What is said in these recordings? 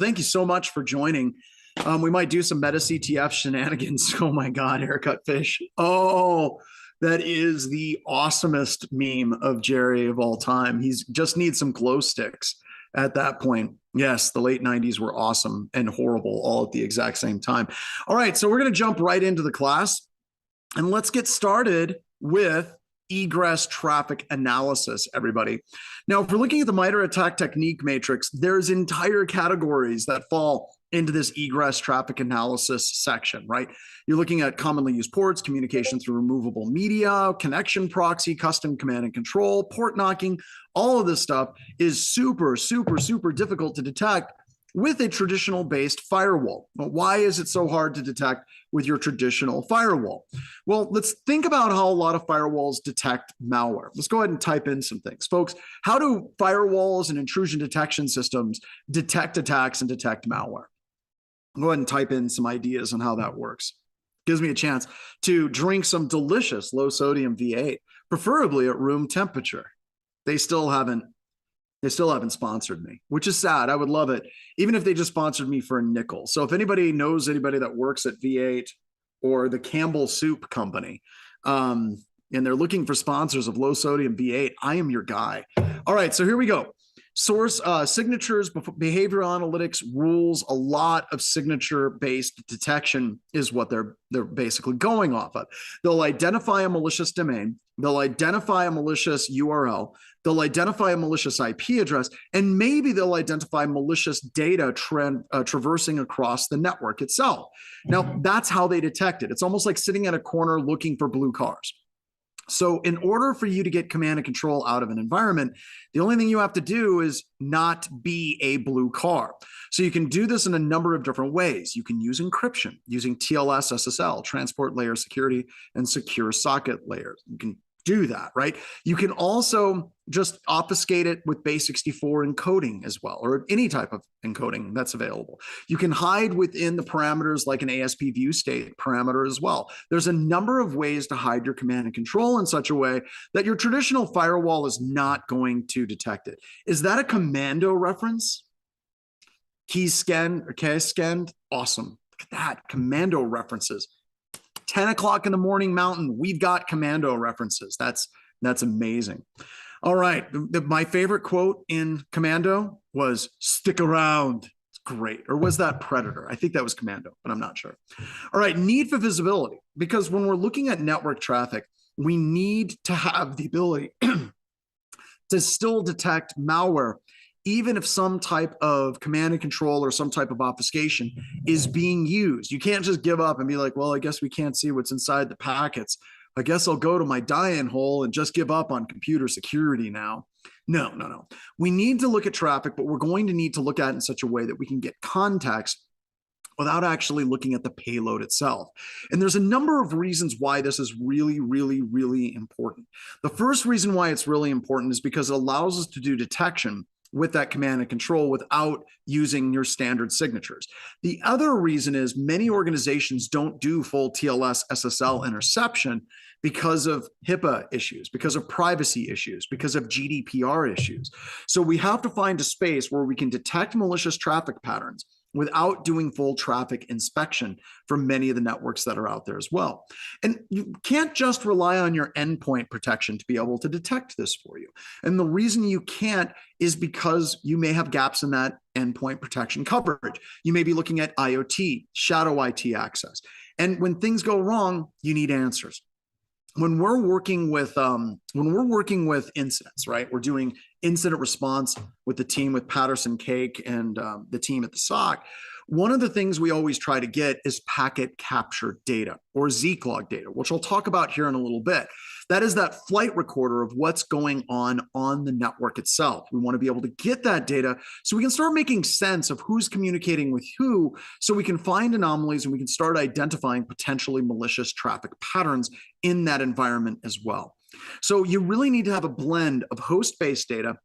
Thank you so much for joining. We might do some meta CTF shenanigans. Oh my God, haircut fish. Oh, that is the awesomest meme of Jerry of all time. He's just needs some glow sticks at that point. Yes, the late 90s were awesome and horrible all at the exact same time. All right, so we're going to jump right into the class and let's get started with egress traffic analysis, everybody. Now, if we're looking at the MITRE attack technique matrix, there's entire categories that fall into this egress traffic analysis section, right? You're looking at commonly used ports, communication through removable media, connection proxy, custom command and control, port knocking. All of this stuff is super difficult to detect with a traditional based firewall. But why is it so hard to detect with your traditional firewall? Well, let's think about how a lot of firewalls detect malware. Let's go ahead and type in some things. Folks, how do firewalls and intrusion detection systems detect attacks and detect malware? Go ahead and type in some ideas on how that works. Gives me a chance to drink some delicious low sodium V8, preferably at room temperature. They still haven't sponsored me, which is sad. I would love it, even if they just sponsored me for a nickel. So if anybody knows anybody that works at V8 or the Campbell Soup Company, and they're looking for sponsors of low sodium V8, I am your guy. All right, so here we go. Source signatures, behavioral analytics rules, a lot of signature-based detection is what they're basically going off of. They'll identify a malicious domain, they'll identify a malicious URL, they'll identify a malicious IP address, and maybe they'll identify malicious data traversing across the network itself. Now, that's how they detect it. It's almost like sitting at a corner looking for blue cars. So in order for you to get command and control out of an environment, the only thing you have to do is not be a blue car. So you can do this in a number of different ways. You can use encryption using TLS, SSL, transport layer security, and secure socket layers. You can do that, right? You can also just obfuscate it with base64 encoding as well, or any type of encoding that's available. You can hide within the parameters like an ASP view state parameter as well. There's a number of ways to hide your command and control in such a way that your traditional firewall is not going to detect it. Is that a commando reference? Keys scanned, okay, scanned, awesome. Look at that, commando references. 10 o'clock in the morning mountain, we've got commando references. That's amazing. All right, my favorite quote in Commando was "stick around." It's great. Or was that Predator? I think that was Commando, but I'm not sure. All right, need for visibility, because when we're looking at network traffic, we need to have the ability to still detect malware, even if some type of command and control or some type of obfuscation is being used. You can't just give up and be like, well, I guess we can't see what's inside the packets. I guess I'll go to my die-in hole and just give up on computer security now. No. We need to look at traffic, but we're going to need to look at it in such a way that we can get context without actually looking at the payload itself. And there's a number of reasons why this is really important. The first reason why it's really important is because it allows us to do detection with that command and control without using your standard signatures. The other reason is many organizations don't do full TLS SSL interception because of HIPAA issues, because of privacy issues, because of GDPR issues. So we have to find a space where we can detect malicious traffic patterns without doing full traffic inspection for many of the networks that are out there as well. And you can't just rely on your endpoint protection to be able to detect this for you. And the reason you can't is because you may have gaps in that endpoint protection coverage. You may be looking at IoT, shadow IT access. And when things go wrong, you need answers. When we're working with incidents, right? We're doing incident response with the team with Patterson Cake and the team at the SOC. One of the things we always try to get is packet capture data or Zeek log data, which I'll talk about here in a little bit. That is that flight recorder of what's going on the network itself. We want to be able to get that data so we can start making sense of who's communicating with who, so we can find anomalies and we can start identifying potentially malicious traffic patterns in that environment as well. So you really need to have a blend of host-based data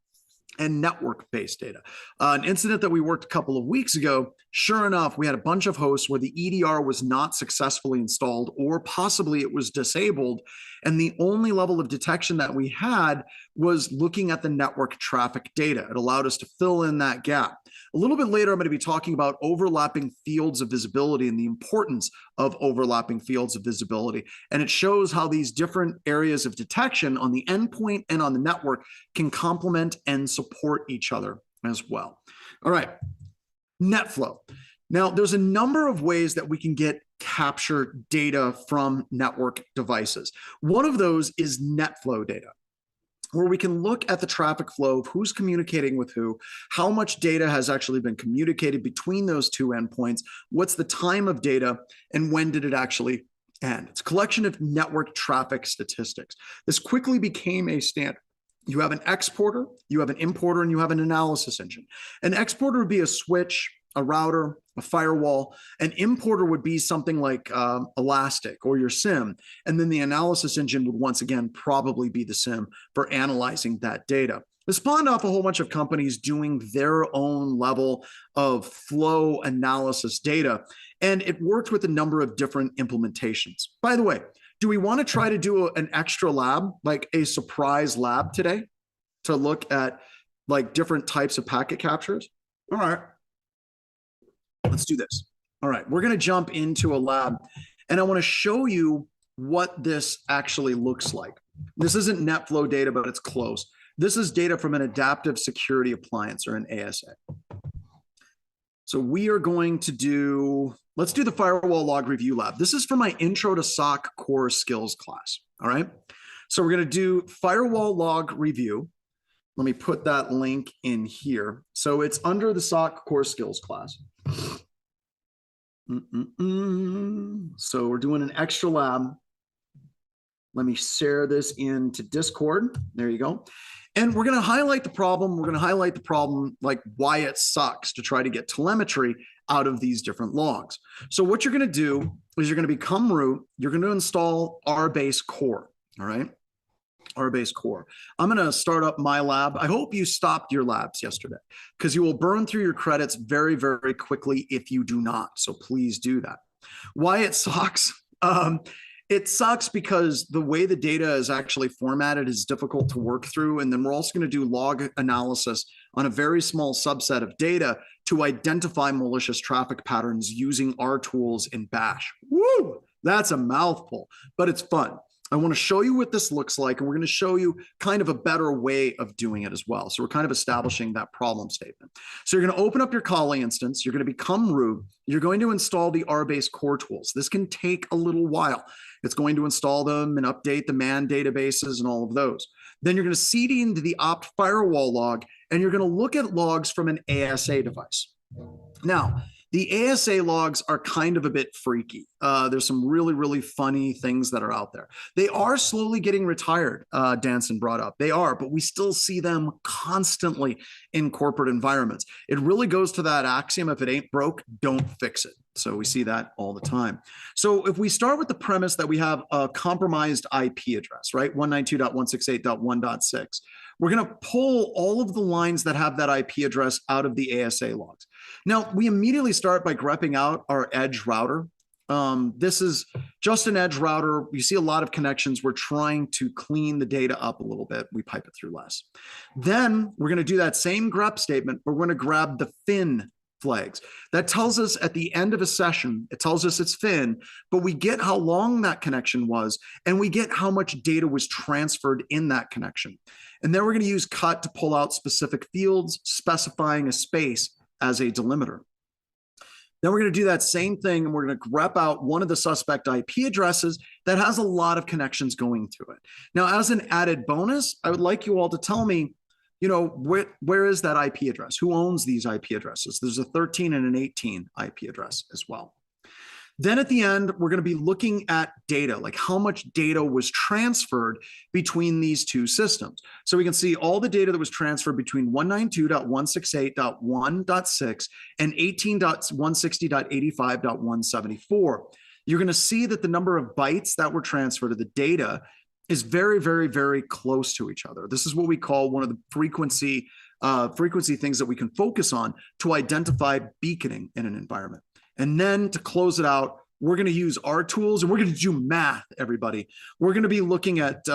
and network-based data. An incident that we worked a couple of weeks ago, sure enough, we had a bunch of hosts where the EDR was not successfully installed, or possibly it was disabled. And the only level of detection that we had was looking at the network traffic data. It allowed us to fill in that gap. A little bit later, I'm going to be talking about overlapping fields of visibility and the importance of overlapping fields of visibility. And it shows how these different areas of detection on the endpoint and on the network can complement and support each other as well. All right, Netflow. Now, there's a number of ways that we can capture data from network devices. One of those is Netflow data, where we can look at the traffic flow of who's communicating with who, how much data has actually been communicated between those two endpoints, what's the time of data, and when did it actually end. It's a collection of network traffic statistics. This quickly became a standard. You have an exporter, you have an importer, and you have an analysis engine. An exporter would be a switch, a router, a firewall. An importer would be something like Elastic or your SIM. And then the analysis engine would once again probably be the SIM for analyzing that data. This spawned off a whole bunch of companies doing their own level of flow analysis data. And it worked with a number of different implementations. By the way, do we want to try to do an extra lab, like a surprise lab today, to look at like different types of packet captures? All right. Let's do this. All right, we're going to jump into a lab, and I want to show you what this actually looks like. This isn't Netflow data, but it's close. This is data from an adaptive security appliance or an ASA. So we are going to do, let's do the firewall log review lab. This is for my intro to SOC core skills class. All right, so we're going to do firewall log review. Let me put that link in here. So it's under the SOC core skills class. So we're doing an extra lab. Let me share this into Discord. There you go. And we're going to highlight the problem. We're going to highlight the problem, like why it sucks to try to get telemetry out of these different logs. So what you're going to do is you're going to become root. You're going to install RBase core. All right. RBase core. I'm going to start up my lab. I hope you stopped your labs yesterday, because you will burn through your credits very, very quickly if you do not. So please do that. Why it sucks? It sucks because the way the data is actually formatted is difficult to work through. And then we're also going to do log analysis on a very small subset of data to identify malicious traffic patterns using our tools in Bash. Woo! That's a mouthful, but it's fun. I want to show you what this looks like, and we're going to show you kind of a better way of doing it as well. So we're kind of establishing that problem statement. So you're going to open up your Kali instance. You're going to become root. You're going to install the RBase core tools. This can take a little while. It's going to install them and update the man databases and all of those. Then you're going to CD into the opt firewall log, and you're going to look at logs from an ASA device. Now, the ASA logs are kind of a bit freaky. There's some really, really funny things that are out there. They are slowly getting retired, Danson brought up. They are, but we still see them constantly in corporate environments. It really goes to that axiom, if it ain't broke, don't fix it. So we see that all the time. So if we start with the premise that we have a compromised IP address, right? 192.168.1.6, we're going to pull all of the lines that have that IP address out of the ASA logs. Now, we immediately start by grepping out our edge router. This is just an edge router. You see a lot of connections. We're trying to clean the data up a little bit. We pipe it through less. Then we're going to do that same grep statement. We're going to grab the fin flags. That tells us at the end of a session, it tells us it's fin, but we get how long that connection was, and we get how much data was transferred in that connection. And then we're going to use cut to pull out specific fields, specifying a space as a delimiter. Then we're going to do that same thing, and we're going to grep out one of the suspect IP addresses that has a lot of connections going to it. Now, as an added bonus, I would like you all to tell me, you know, where is that IP address? Who owns these IP addresses? There's a 13 and an 18 IP address as well. Then at the end, we're going to be looking at data, like how much data was transferred between these two systems. So we can see all the data that was transferred between 192.168.1.6 and 18.160.85.174. You're going to see that the number of bytes that were transferred to the data is very, very, very close to each other. This is what we call one of the frequency things that we can focus on to identify beaconing in an environment. And then to close it out, we're going to use our tools, and we're going to do math, everybody. We're going to be looking at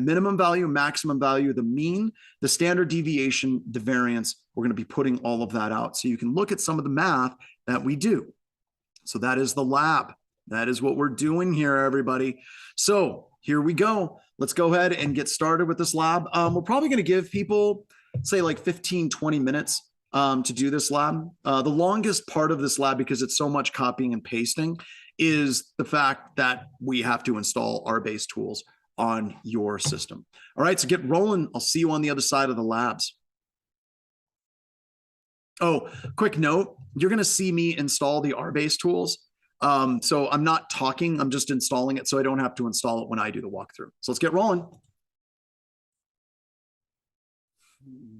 minimum value, maximum value, the mean, the standard deviation, the variance, we're going to be putting all of that out so you can look at some of the math that we do. So that is the lab. That is what we're doing here, everybody. So here we go. Let's go ahead and get started with this lab. We're probably going to give people, say, like 15, 20 minutes to do this lab. The longest part of this lab, because it's so much copying and pasting, is the fact that we have to install our base tools on your system. All right, so get rolling. I'll see you on the other side of the labs. Oh, quick note, you're going to see me install the RBase tools. So I'm not talking, I'm just installing it so I don't have to install it when I do the walkthrough. So let's get rolling.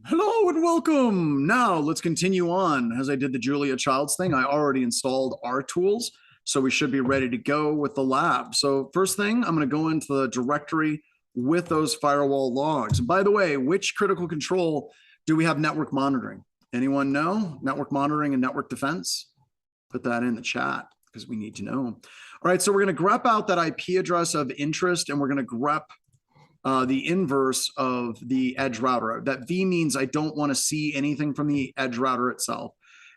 Hello and welcome. Now let's continue on. As I did the Julia Childs thing, I already installed our tools, so we should be ready to go with the lab. So first thing, I'm going to go into the directory with those firewall logs. And by the way, which critical control do we have network monitoring? Anyone know? Network monitoring and network defense? Put that in the chat because we need to know. All right, so we're going to grep out that IP address of interest, and we're going to grep the inverse of the edge router. That V means I don't want to see anything from the edge router itself.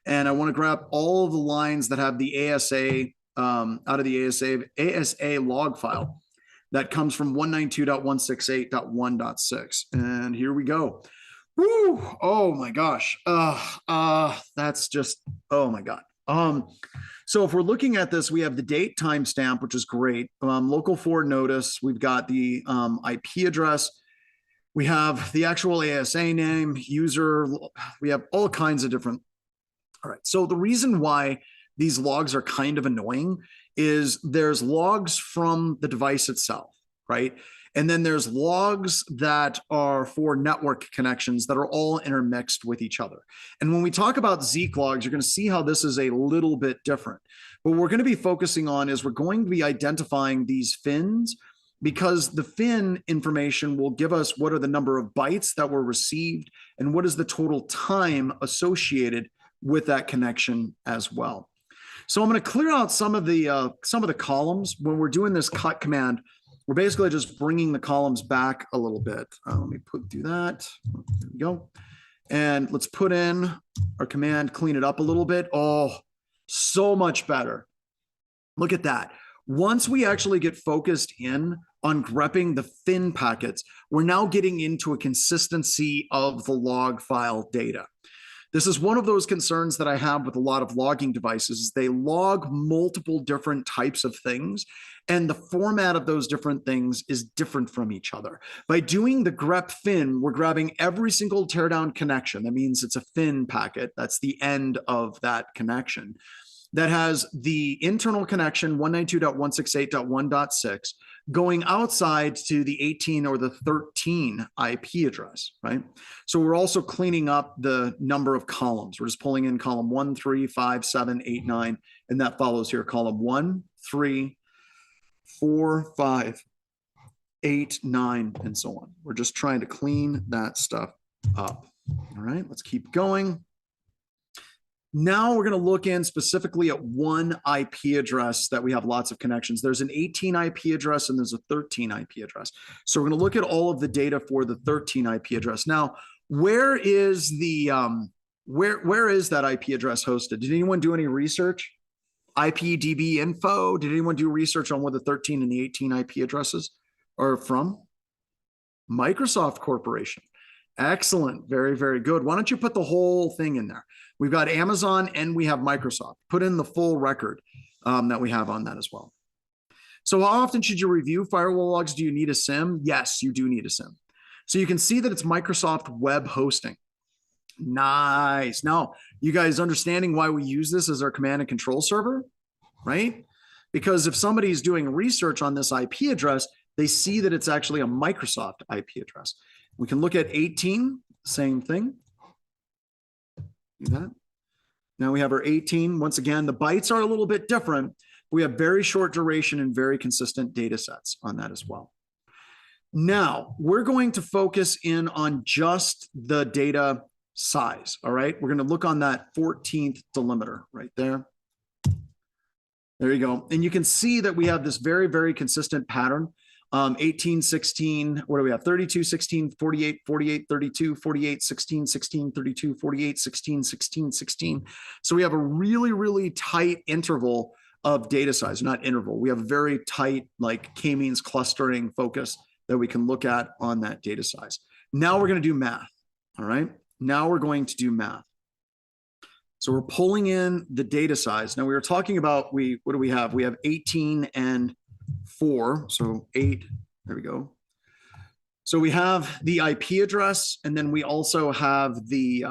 And I want to grab all of the lines that have the ASA out of the ASA log file that comes from 192.168.1.6. And here we go. Woo! Oh my gosh. That's just, oh my God. So if we're looking at this, we have the date timestamp, which is great. Local forward notice. We've got the IP address. We have the actual ASA name, user. We have all kinds of different. All right. So the reason why these logs are kind of annoying is there's logs from the device itself, right? And then there's logs that are for network connections that are all intermixed with each other. And when we talk about Zeek logs, you're going to see how this is a little bit different. What we're going to be focusing on is we're going to be identifying these fins, because the fin information will give us what are the number of bytes that were received and what is the total time associated with that connection as well. So I'm going to clear out some of the columns. When we're doing this cut command, we're basically just bringing the columns back a little bit. Let me do that. There we go. And let's put in our command, clean it up a little bit. Oh, so much better. Look at that. Once we actually get focused in on grepping the fin packets, we're now getting into a consistency of the log file data. This is one of those concerns that I have with a lot of logging devices. Is they log multiple different types of things, and the format of those different things is different from each other. By doing the grep fin, we're grabbing every single teardown connection. That means it's a fin packet. That's the end of that connection. That has the internal connection 192.168.1.6 going outside to the 18 or the 13 IP address, right? So we're also cleaning up the number of columns. We're just pulling in column 1, 3, 5, 7, 8, 9, and that follows here column 1, 3, 4, 5, 8, 9, and so on. We're just trying to clean that stuff up. All right, let's keep going. Now we're going to look in specifically at one IP address that we have lots of connections. There's an 18 IP address and there's a 13 IP address. So we're going to look at all of the data for the 13 IP address. Now, where is the where is that IP address hosted? Did anyone do any research? IPDB info? Did anyone do research on where the 13 and the 18 IP addresses are from? Microsoft Corporation. Excellent. Very, very good. Why don't you put the whole thing in there? We've got Amazon and we have Microsoft. Put in the full record that we have on that as well. So how often should you review firewall logs? Do you need a SIM? Yes, you do need a SIM. So you can see that it's Microsoft Web Hosting. Nice. Now, you guys understanding why we use this as our command and control server, right? Because if somebody's doing research on this IP address, they see that it's actually a Microsoft IP address. We can look at 18, same thing. Do that. Now we have our 18. Once again, the bytes are a little bit different. We have very short duration and very consistent data sets on that as well. Now, we're going to focus in on just the data size, all right? We're going to look on that 14th delimiter right there. There you go. And you can see that we have this very, very consistent pattern 18, 16, what do we have? 32, 16, 48, 48, 32, 48, 16, 16, 32, 48, 16, 16, 16. So we have a really, really tight interval of data size, not interval. We have a very tight, like k-means clustering focus that we can look at on that data size. Now we're going to do math. All right. Now we're going to do math. So we're pulling in the data size. Now we were talking about, what do we have? We have 18 and 4. So 8, there we go. So we have the IP address, and then we also have the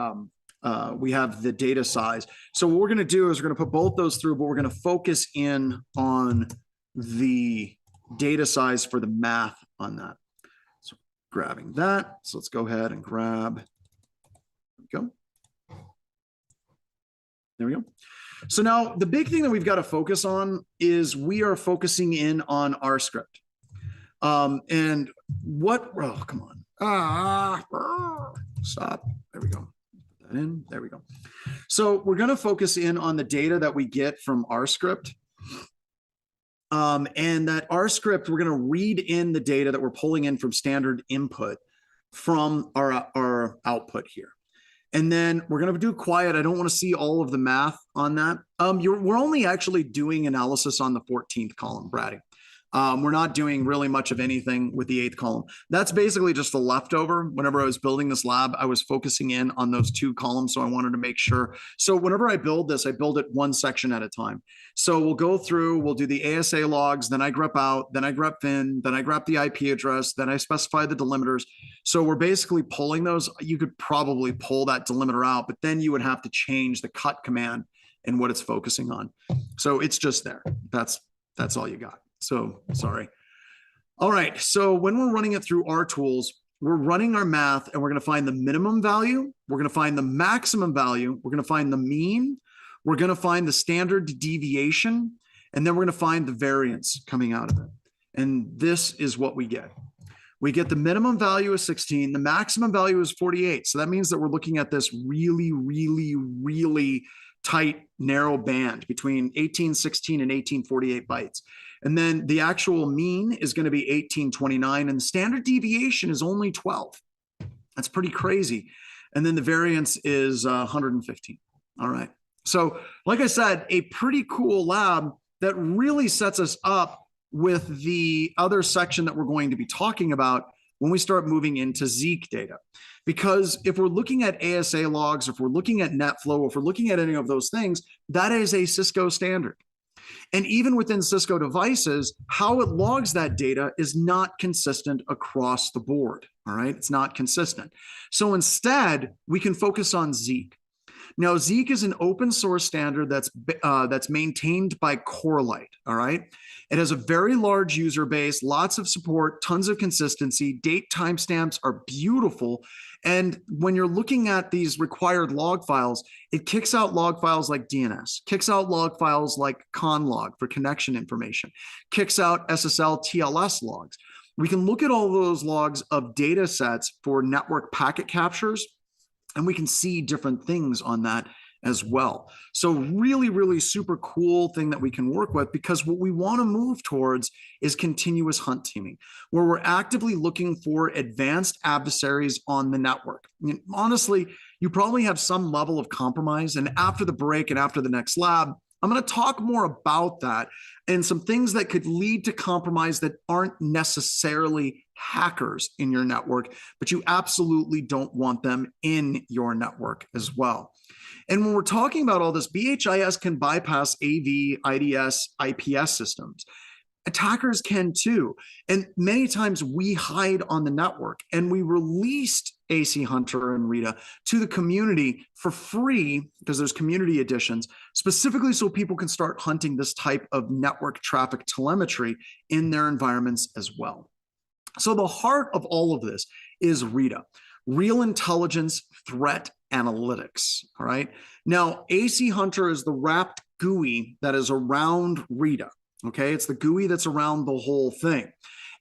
data size. So what we're going to do is we're going to put both those through, but we're going to focus in on the data size for the math on that. So grabbing that. So let's go ahead and grab. There we go. There we go. So now the big thing that we've got to focus on is we are focusing in on our script. And what, oh, come on. Stop. There we go. Put that in. There we go. So we're going to focus in on the data that we get from our script. And that our script, we're going to read in the data that we're pulling in from standard input from our output here. And then we're going to do quiet. I don't want to see all of the math on that. We're only actually doing analysis on the 14th column, Brady. We're not doing really much of anything with the 8th column. That's basically just the leftover. Whenever I was building this lab, I was focusing in on those 2 columns. So I wanted to make sure. So whenever I build this, I build it one section at a time. So we'll go through, we'll do the ASA logs, then I grep out, then I grep in, then I grep the IP address, then I specify the delimiters. So we're basically pulling those. You could probably pull that delimiter out, but then you would have to change the cut command and what it's focusing on. So it's just there. That's all you got. So sorry. All right. So when we're running it through our tools, we're running our math and we're going to find the minimum value. We're going to find the maximum value. We're going to find the mean. We're going to find the standard deviation. And then we're going to find the variance coming out of it. And this is what we get. We get the minimum value is 16. The maximum value is 48. So that means that we're looking at this really, really, really tight, narrow band between 1816 and 1848 bytes. And then the actual mean is going to be 1829, and the standard deviation is only 12. That's pretty crazy. And then the variance is 115. All right. So like I said, a pretty cool lab that really sets us up with the other section that we're going to be talking about when we start moving into Zeek data. Because if we're looking at ASA logs, if we're looking at Netflow, if we're looking at any of those things, that is a Cisco standard. And even within Cisco devices, how it logs that data is not consistent across the board. All right, it's not consistent. So instead, we can focus on Zeek. Now, Zeek is an open source standard that's maintained by Corelight. All right, it has a very large user base, lots of support, tons of consistency. Date timestamps are beautiful. And when you're looking at these required log files, it kicks out log files like DNS, kicks out log files like conlog for connection information, kicks out SSL TLS logs. We can look at all those logs of data sets for network packet captures, and we can see different things on that as well. So really, really super cool thing that we can work with, because what we want to move towards is continuous hunt teaming, where we're actively looking for advanced adversaries on the network. I mean, honestly, you probably have some level of compromise, and after the break and after the next lab, I'm going to talk more about that and some things that could lead to compromise that aren't necessarily hackers in your network, but you absolutely don't want them in your network as well. And when we're talking about all this, BHIS can bypass AV, IDS, IPS systems. Attackers can too. And many times we hide on the network, and we released AC Hunter and RITA to the community for free, because there's community editions, specifically so people can start hunting this type of network traffic telemetry in their environments as well. So the heart of all of this is RITA, Real Intelligence Threat Analytics. All right. Now, AC Hunter is the wrapped GUI that is around RITA. Okay. It's the GUI that's around the whole thing.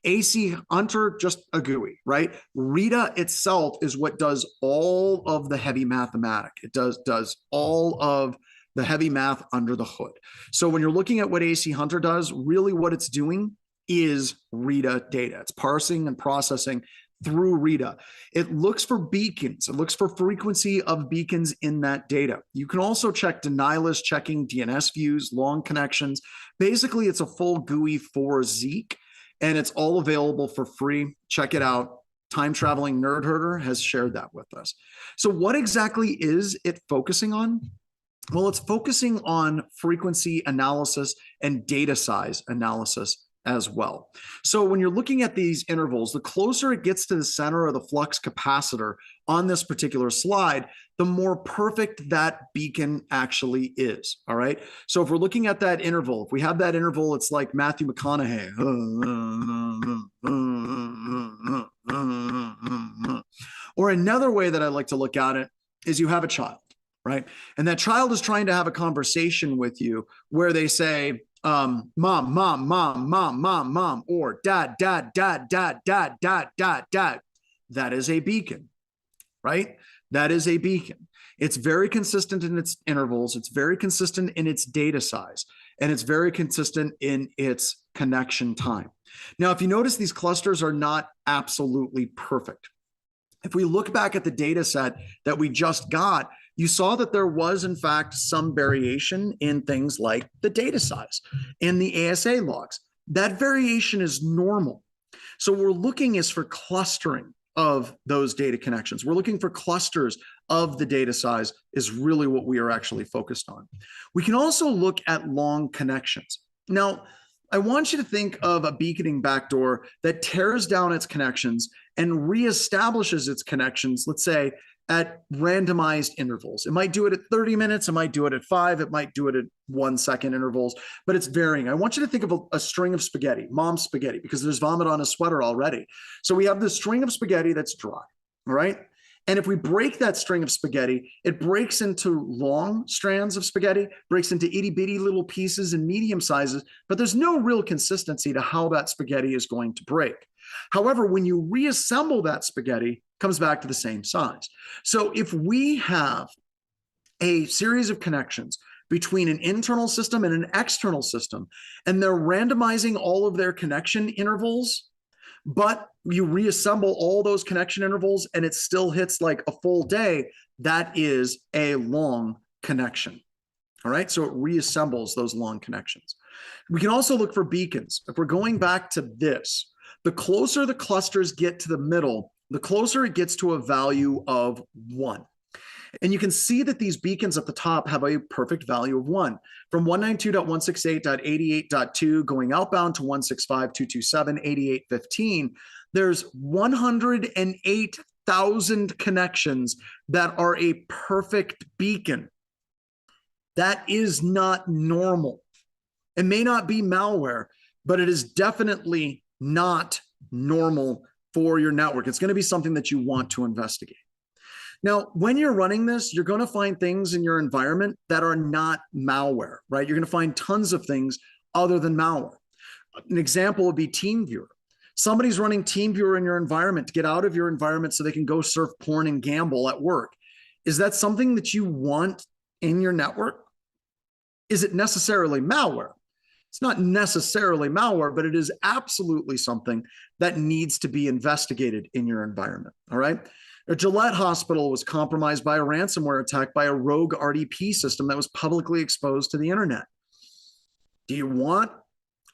AC Hunter, just a GUI, right? RITA itself is what does all of the heavy mathematic. It does all of the heavy math under the hood. So when you're looking at what AC Hunter does, really what it's doing is RITA data. It's parsing and processing through RITA. It looks for beacons. It looks for frequency of beacons in that data. You can also check denialist checking, DNS views, long connections. Basically, it's a full GUI for Zeek, and it's all available for free. Check it out. Time Traveling Nerd Herder has shared that with us. So what exactly is it focusing on? Well, it's focusing on frequency analysis and data size analysis as well. So when you're looking at these intervals, the closer it gets to the center of the flux capacitor on this particular slide, the more perfect that beacon actually is. All right. So if we're looking at that interval, if we have that interval, it's like Matthew McConaughey. Or another way that I like to look at it is you have a child, right? And that child is trying to have a conversation with you where they say, mom, mom, mom, mom, mom, mom, or dad, dad, dad, dad, dad, dad, dad, dad. That is a beacon, right? That is a beacon. It's very consistent in its intervals. It's very consistent in its data size, and it's very consistent in its connection time. Now, if you notice, these clusters are not absolutely perfect. If we look back at the data set that we just got, you saw that there was, in fact, some variation in things like the data size in the ASA logs. That variation is normal. So what we're looking is for clustering of those data connections. We're looking for clusters of the data size is really what we are actually focused on. We can also look at long connections. Now, I want you to think of a beaconing backdoor that tears down its connections and reestablishes its connections, let's say, at randomized intervals. It might do it at 30 minutes. It might do it at 5. It might do it at 1 second intervals, but it's varying. I want you to think of a string of spaghetti, mom's spaghetti, because there's vomit on a sweater already. So we have this string of spaghetti that's dry, all right? And if we break that string of spaghetti, it breaks into long strands of spaghetti, breaks into itty bitty little pieces and medium sizes, but there's no real consistency to how that spaghetti is going to break. However, when you reassemble that spaghetti, it comes back to the same size. So if we have a series of connections between an internal system and an external system, and they're randomizing all of their connection intervals, but you reassemble all those connection intervals and it still hits like a full day, that is a long connection. All right, so it reassembles those long connections. We can also look for beacons. If we're going back to this, the closer the clusters get to the middle, the closer it gets to a value of 1. And you can see that these beacons at the top have a perfect value of 1. From 192.168.88.2 going outbound to 165.227.88.15, there's 108,000 connections that are a perfect beacon. That is not normal. It may not be malware, but it is definitely not normal for your network. It's going to be something that you want to investigate. Now, when you're running this, you're going to find things in your environment that are not malware, right? You're going to find tons of things other than malware. An example would be TeamViewer. Somebody's running TeamViewer in your environment to get out of your environment so they can go surf porn and gamble at work. Is that something that you want in your network? Is it necessarily malware? It's not necessarily malware, but it is absolutely something that needs to be investigated in your environment, all right? A Gillette hospital was compromised by a ransomware attack by a rogue RDP system that was publicly exposed to the internet. Do you want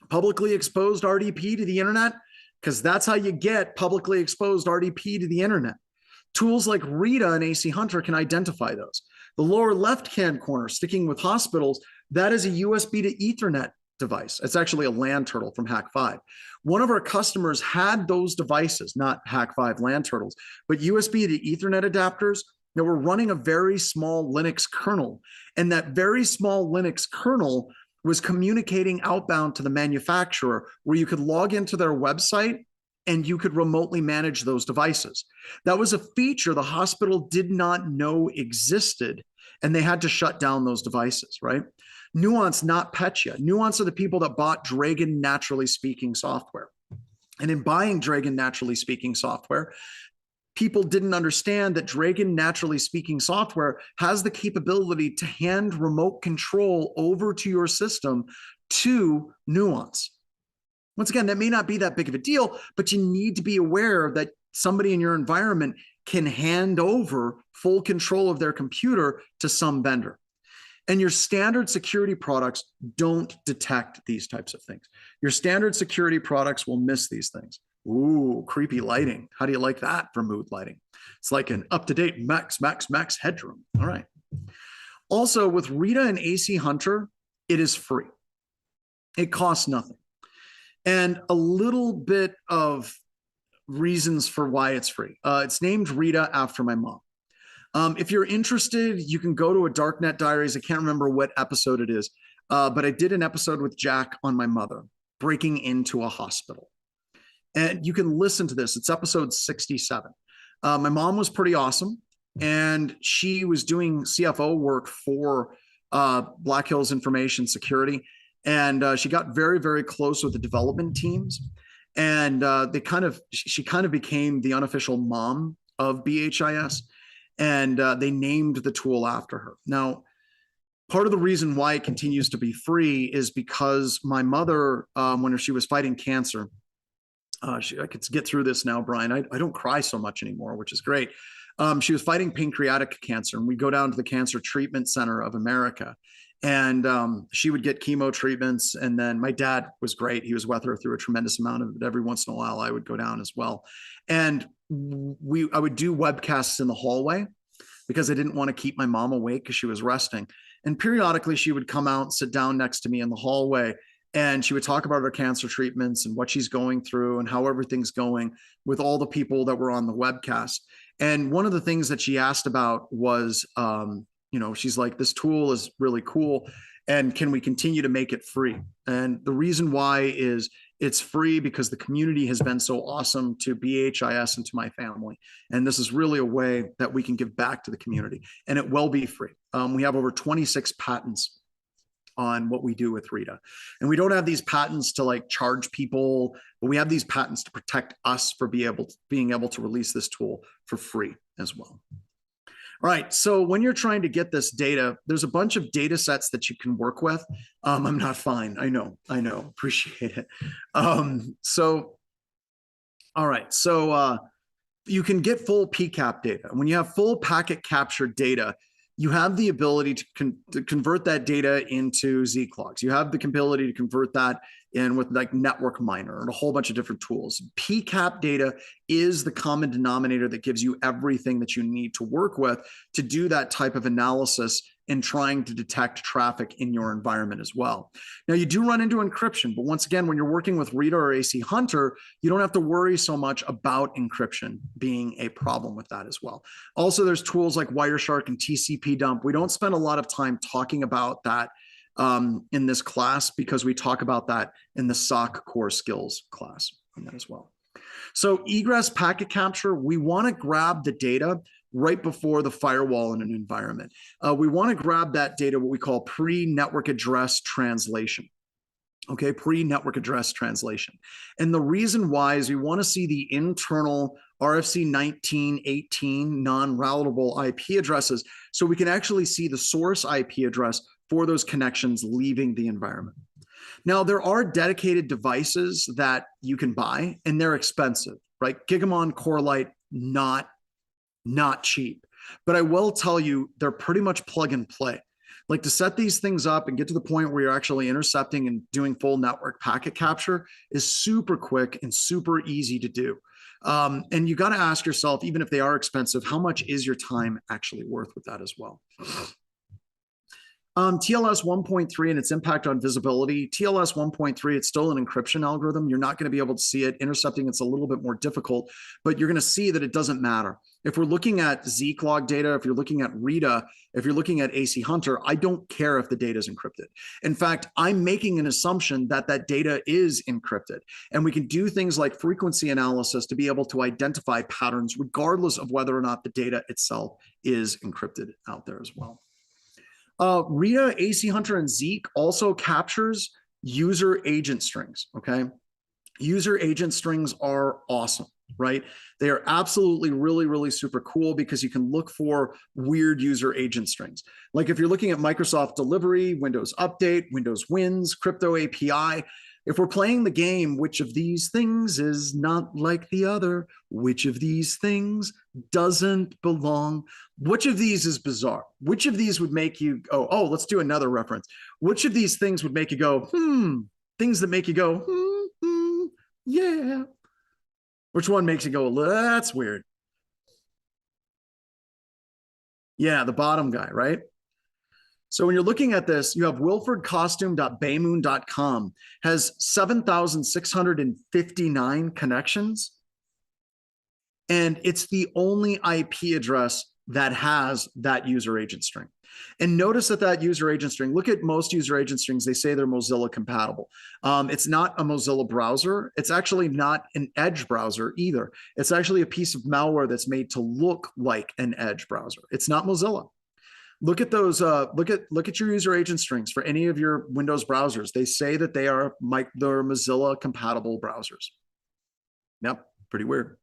publicly exposed RDP to the internet? Because that's how you get publicly exposed RDP to the internet. Tools like RITA and AC Hunter can identify those. The lower left-hand corner, sticking with hospitals, that is a USB to Ethernet device. It's actually a land turtle from Hack5. One of our customers had those devices, not Hack5 land turtles, but USB to Ethernet adapters that were running a very small Linux kernel. And that very small Linux kernel was communicating outbound to the manufacturer where you could log into their website and you could remotely manage those devices. That was a feature the hospital did not know existed, and they had to shut down those devices, right? Nuance, not Petya. Nuance are the people that bought Dragon Naturally Speaking software. And in buying Dragon Naturally Speaking software, people didn't understand that Dragon Naturally Speaking software has the capability to hand remote control over to your system to Nuance. Once again, that may not be that big of a deal, but you need to be aware that somebody in your environment can hand over full control of their computer to some vendor. And your standard security products don't detect these types of things. Your standard security products will miss these things. Ooh, creepy lighting. How do you like that for mood lighting? It's like an up-to-date max headroom. All right. Also, with RITA and AC Hunter, it is free. It costs nothing. And a little bit of reasons for why it's free. It's named RITA after my mom. If you're interested, you can go to a Darknet Diaries. I can't remember what episode it is, but I did an episode with Jack on my mother breaking into a hospital. And you can listen to this. It's episode 67. My mom was pretty awesome, and she was doing CFO work for Black Hills Information Security. And she got very, very close with the development teams. And she kind of became the unofficial mom of BHIS. And they named the tool after her. Now, part of the reason why it continues to be free is because my mother, when she was fighting cancer, I could get through this now, Brian. I don't cry so much anymore, which is great. She was fighting pancreatic cancer, and we go down to the Cancer Treatment Center of America. And she would get chemo treatments. And then my dad was great. He was with her through a tremendous amount of it. Every once in a while, I would go down as well. And I would do webcasts in the hallway because I didn't want to keep my mom awake because she was resting. And periodically, she would come out and sit down next to me in the hallway. And she would talk about her cancer treatments and what she's going through and how everything's going with all the people that were on the webcast. And one of the things that she asked about was, she's like, this tool is really cool. And can we continue to make it free? And the reason why is it's free because the community has been so awesome to BHIS and to my family. And this is really a way that we can give back to the community. And it will be free. We have over 26 patents on what we do with RITA. And we don't have these patents to like charge people, but we have these patents to protect us for being able to release this tool for free as well. All right, so when you're trying to get this data, there's a bunch of data sets that you can work with. I'm not fine, I know, appreciate it. All right, so you can get full PCAP data. When you have full packet capture data, you have the ability to convert that data into Zeek logs. You have the ability to convert that in with like Network Miner and a whole bunch of different tools. PCAP data is the common denominator that gives you everything that you need to work with to do that type of analysis in trying to detect traffic in your environment as well. Now, you do run into encryption, but once again, when you're working with RITA or AC Hunter, you don't have to worry so much about encryption being a problem with that as well. Also, there's tools like Wireshark and TCP dump. We don't spend a lot of time talking about that in this class because we talk about that in the SOC core skills class on that as well. So egress packet capture, we want to grab the data right before the firewall in an environment. We want to grab that data, what we call pre-network address translation. Okay, pre-network address translation. And the reason why is we want to see the internal RFC 1918 non-routable IP addresses so we can actually see the source IP address for those connections leaving the environment. Now, there are dedicated devices that you can buy, and they're expensive, right? Gigamon, Corelight, not cheap. But I will tell you, they're pretty much plug and play. Like to set these things up and get to the point where you're actually intercepting and doing full network packet capture is super quick and super easy to do. And you got to ask yourself, even if they are expensive, how much is your time actually worth with that as well? TLS 1.3 and its impact on visibility. TLS 1.3, it's still an encryption algorithm. You're not going to be able to see it. Intercepting, it's a little bit more difficult, but you're going to see that it doesn't matter. If we're looking at Zeek log data, if you're looking at RITA, if you're looking at AC Hunter, I don't care if the data is encrypted. In fact, I'm making an assumption that that data is encrypted. And we can do things like frequency analysis to be able to identify patterns regardless of whether or not the data itself is encrypted out there as well. RITA, AC Hunter, and Zeek also captures user agent strings, okay? User agent strings are awesome, right? They are absolutely really, really super cool because you can look for weird user agent strings. Like if you're looking at Microsoft Delivery, Windows Update, Windows Wins, Crypto API, If we're playing the game, which of these things is not like the other? Which of these things doesn't belong? Which of these is bizarre? Which of these would make you go, oh, let's do another reference. Which of these things would make you go, things that make you go, yeah. Which one makes you go, that's weird? Yeah, the bottom guy, right? So when you're looking at this, you have wilfordcostume.baymoon.com has 7,659 connections. And it's the only IP address that has that user agent string. And notice that user agent string, look at most user agent strings, they say they're Mozilla compatible. It's not a Mozilla browser. It's actually not an Edge browser either. It's actually a piece of malware that's made to look like an Edge browser. It's not Mozilla. Look at those. Look at your user agent strings for any of your Windows browsers. They say that they're Mozilla compatible browsers. Yep, pretty weird.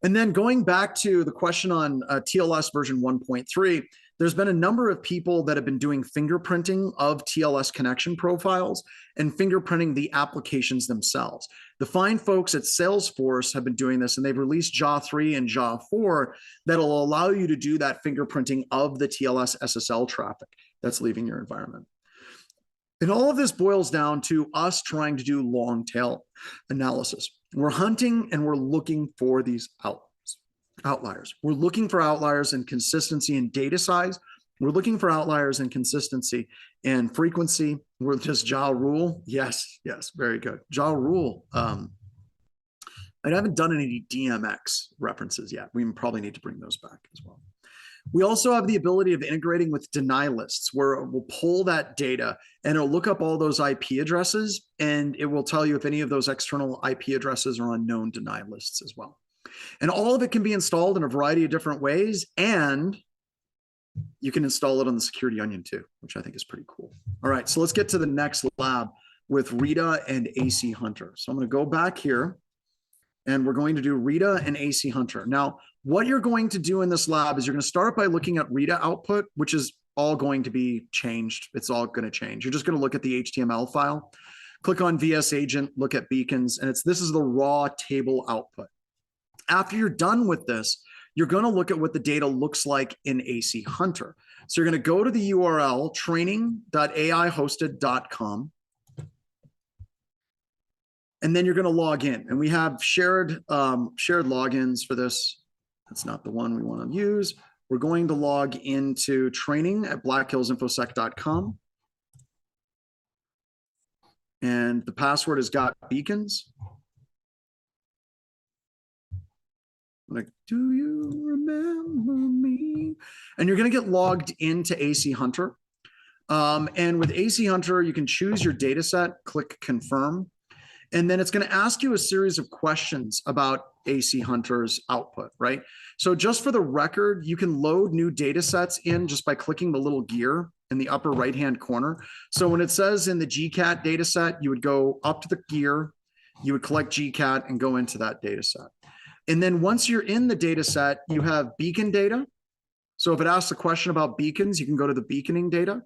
And then going back to the question on TLS version 1.3, there's been a number of people that have been doing fingerprinting of TLS connection profiles and fingerprinting the applications themselves. The fine folks at Salesforce have been doing this, and they've released JAW 3 and JAW 4 that'll allow you to do that fingerprinting of the TLS SSL traffic that's leaving your environment. And all of this boils down to us trying to do long tail analysis. We're hunting and we're looking for these outliers. We're looking for outliers in consistency in data size. We're looking for outliers in consistency and frequency. We're just JAW rule. Yes, very good. JAW rule. I haven't done any DMX references yet. We probably need to bring those back as well. We also have the ability of integrating with deny lists, where we'll pull that data and it'll look up all those IP addresses, and it will tell you if any of those external IP addresses are on known deny lists as well. And all of it can be installed in a variety of different ways, and you can install it on the Security Onion too, which I think is pretty cool. All right, so let's get to the next lab with RITA and AC Hunter. So I'm going to go back here, and we're going to do RITA and AC Hunter. Now, what you're going to do in this lab is you're going to start by looking at RITA output, which is all going to be changed. It's all going to change. You're just going to look at the HTML file, click on VS Agent, look at beacons, and this is the raw table output. After you're done with this, you're going to look at what the data looks like in AC Hunter. So you're going to go to the URL training.aihosted.com. And then you're going to log in. And we have shared logins for this. That's not the one we want to use. We're going to log into training at blackhillsinfosec.com. And the password is got beacons. I'm like, do you remember me? And you're going to get logged into AC Hunter. And with AC Hunter, you can choose your data set, click confirm. And then it's going to ask you a series of questions about AC Hunter's output, right? So just for the record, you can load new data sets in just by clicking the little gear in the upper right-hand corner. So when it says in the GCAT data set, you would go up to the gear, you would collect GCAT and go into that data set. And then once you're in the data set, you have beacon data. So if it asks a question about beacons, you can go to the beaconing data.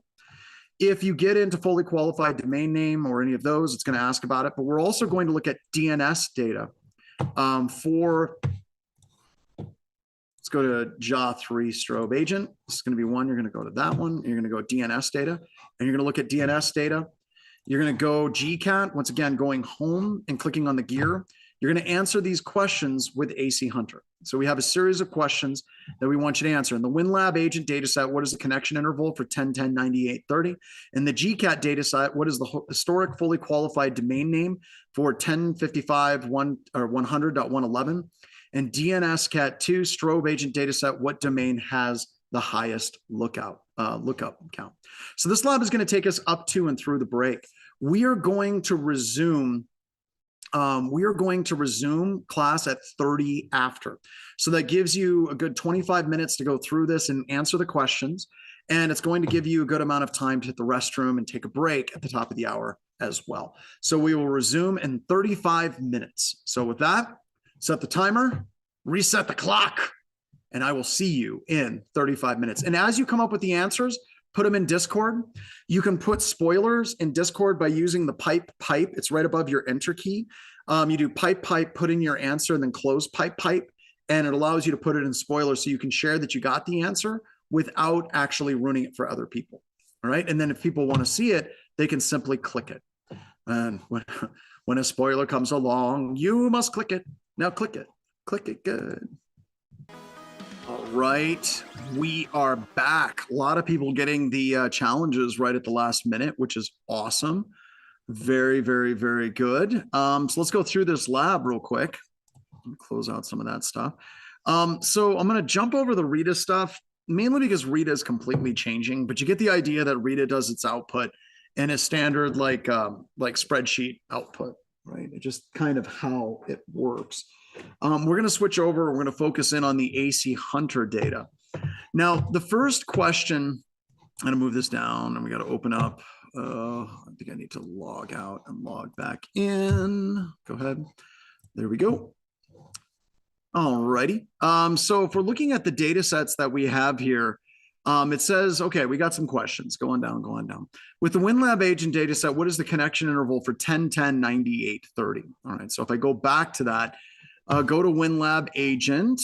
If you get into fully qualified domain name or any of those, it's going to ask about it. But we're also going to look at DNS data let's go to JAW 3 strobe agent. This is going to be one. You're going to go to that one. You're going to go DNS data, and you're going to look at DNS data. You're going to go GCAT, once again, going home and clicking on the gear. You're going to answer these questions with AC Hunter. So we have a series of questions that we want you to answer. In the WinLab agent dataset, what is the connection interval for 10.10.98.30? In the GCAT dataset, what is the historic fully qualified domain name for 10.55.100.111? And DNSCAT2 strobe agent dataset, what domain has the highest lookup count? So this lab is going to take us up to and through the break. We are going to resume class at 30 after. So that gives you a good 25 minutes to go through this and answer the questions. And it's going to give you a good amount of time to hit the restroom and take a break at the top of the hour as well. So we will resume in 35 minutes. So with that, set the timer, reset the clock, and I will see you in 35 minutes. And as you come up with the answers, put them in Discord. You can put spoilers in Discord by using the pipe. It's right above your enter key. You do pipe, put in your answer, and then close pipe, and it allows you to put it in spoilers so you can share that you got the answer without actually ruining it for other people. All right. And then if people want to see it, they can simply click it. And when a spoiler comes along, you must click it. Now click it. Click it. Good. All right. We are back. A lot of people getting the challenges right at the last minute, which is awesome. Very, very, very good. So let's go through this lab real quick. Close out some of that stuff. So I'm going to jump over the RITA stuff, mainly because RITA is completely changing, but you get the idea that RITA does its output in a standard like spreadsheet output, right? It's just kind of how it works. We're going to switch over. We're going to focus in on the AC Hunter data. Now, the first question, I'm going to move this down and we got to open up. I think I need to log out and log back in. Go ahead. There we go. All righty. So if we're looking at the data sets that we have here, it says, okay, we got some questions going down. With the WinLab agent data set, what is the connection interval for 10.10.98.30? All right, so if I go back to that, go to WinLab agent,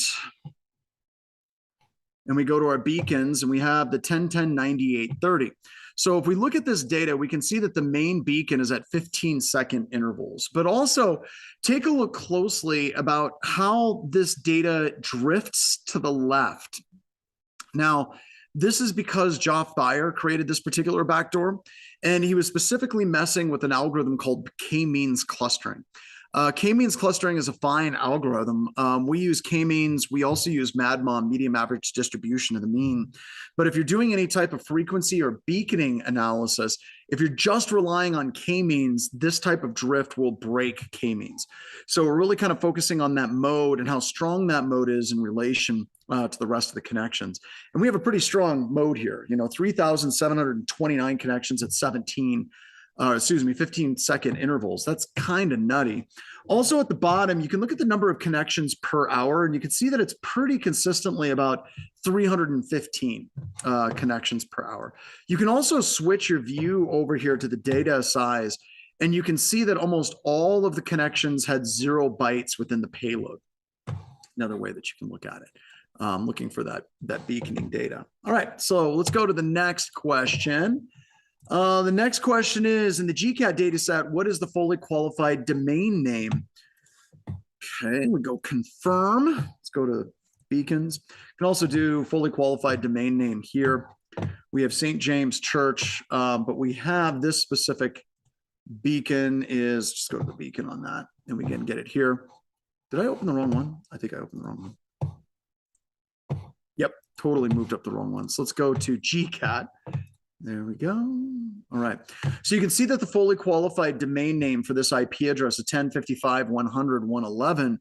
and we go to our beacons, and we have the 10.10.98.30. So if we look at this data, we can see that the main beacon is at 15-second intervals, but also take a look closely about how this data drifts to the left. Now, this is because Geoff Beyer created this particular backdoor, and he was specifically messing with an algorithm called k-means clustering. K-means clustering is a fine algorithm. We use k-means. We also use MADMOM, medium average distribution of the mean. But if you're doing any type of frequency or beaconing analysis, if you're just relying on k-means, this type of drift will break k-means. So we're really kind of focusing on that mode and how strong that mode is in relation to the rest of the connections. And we have a pretty strong mode here, 3,729 connections at 15-second intervals. That's kind of nutty. Also at the bottom, you can look at the number of connections per hour, and you can see that it's pretty consistently about 315 connections per hour. You can also switch your view over here to the data size, and you can see that almost all of the connections had 0 bytes within the payload. Another way that you can look at it. Looking for that beaconing data. All right, so let's go to the next question. The next question is, in the GCAT data set, what is the fully qualified domain name? Okay, we go confirm. Let's go to beacons. You can also do fully qualified domain name here. We have St. James Church, but we have this specific beacon is, just go to the beacon on that, and we can get it here. Did I open the wrong one? I think I opened the wrong one. Yep, totally moved up the wrong one. So let's go to GCAT. There we go. All right. So you can see that the fully qualified domain name for this IP address of 1055.100.111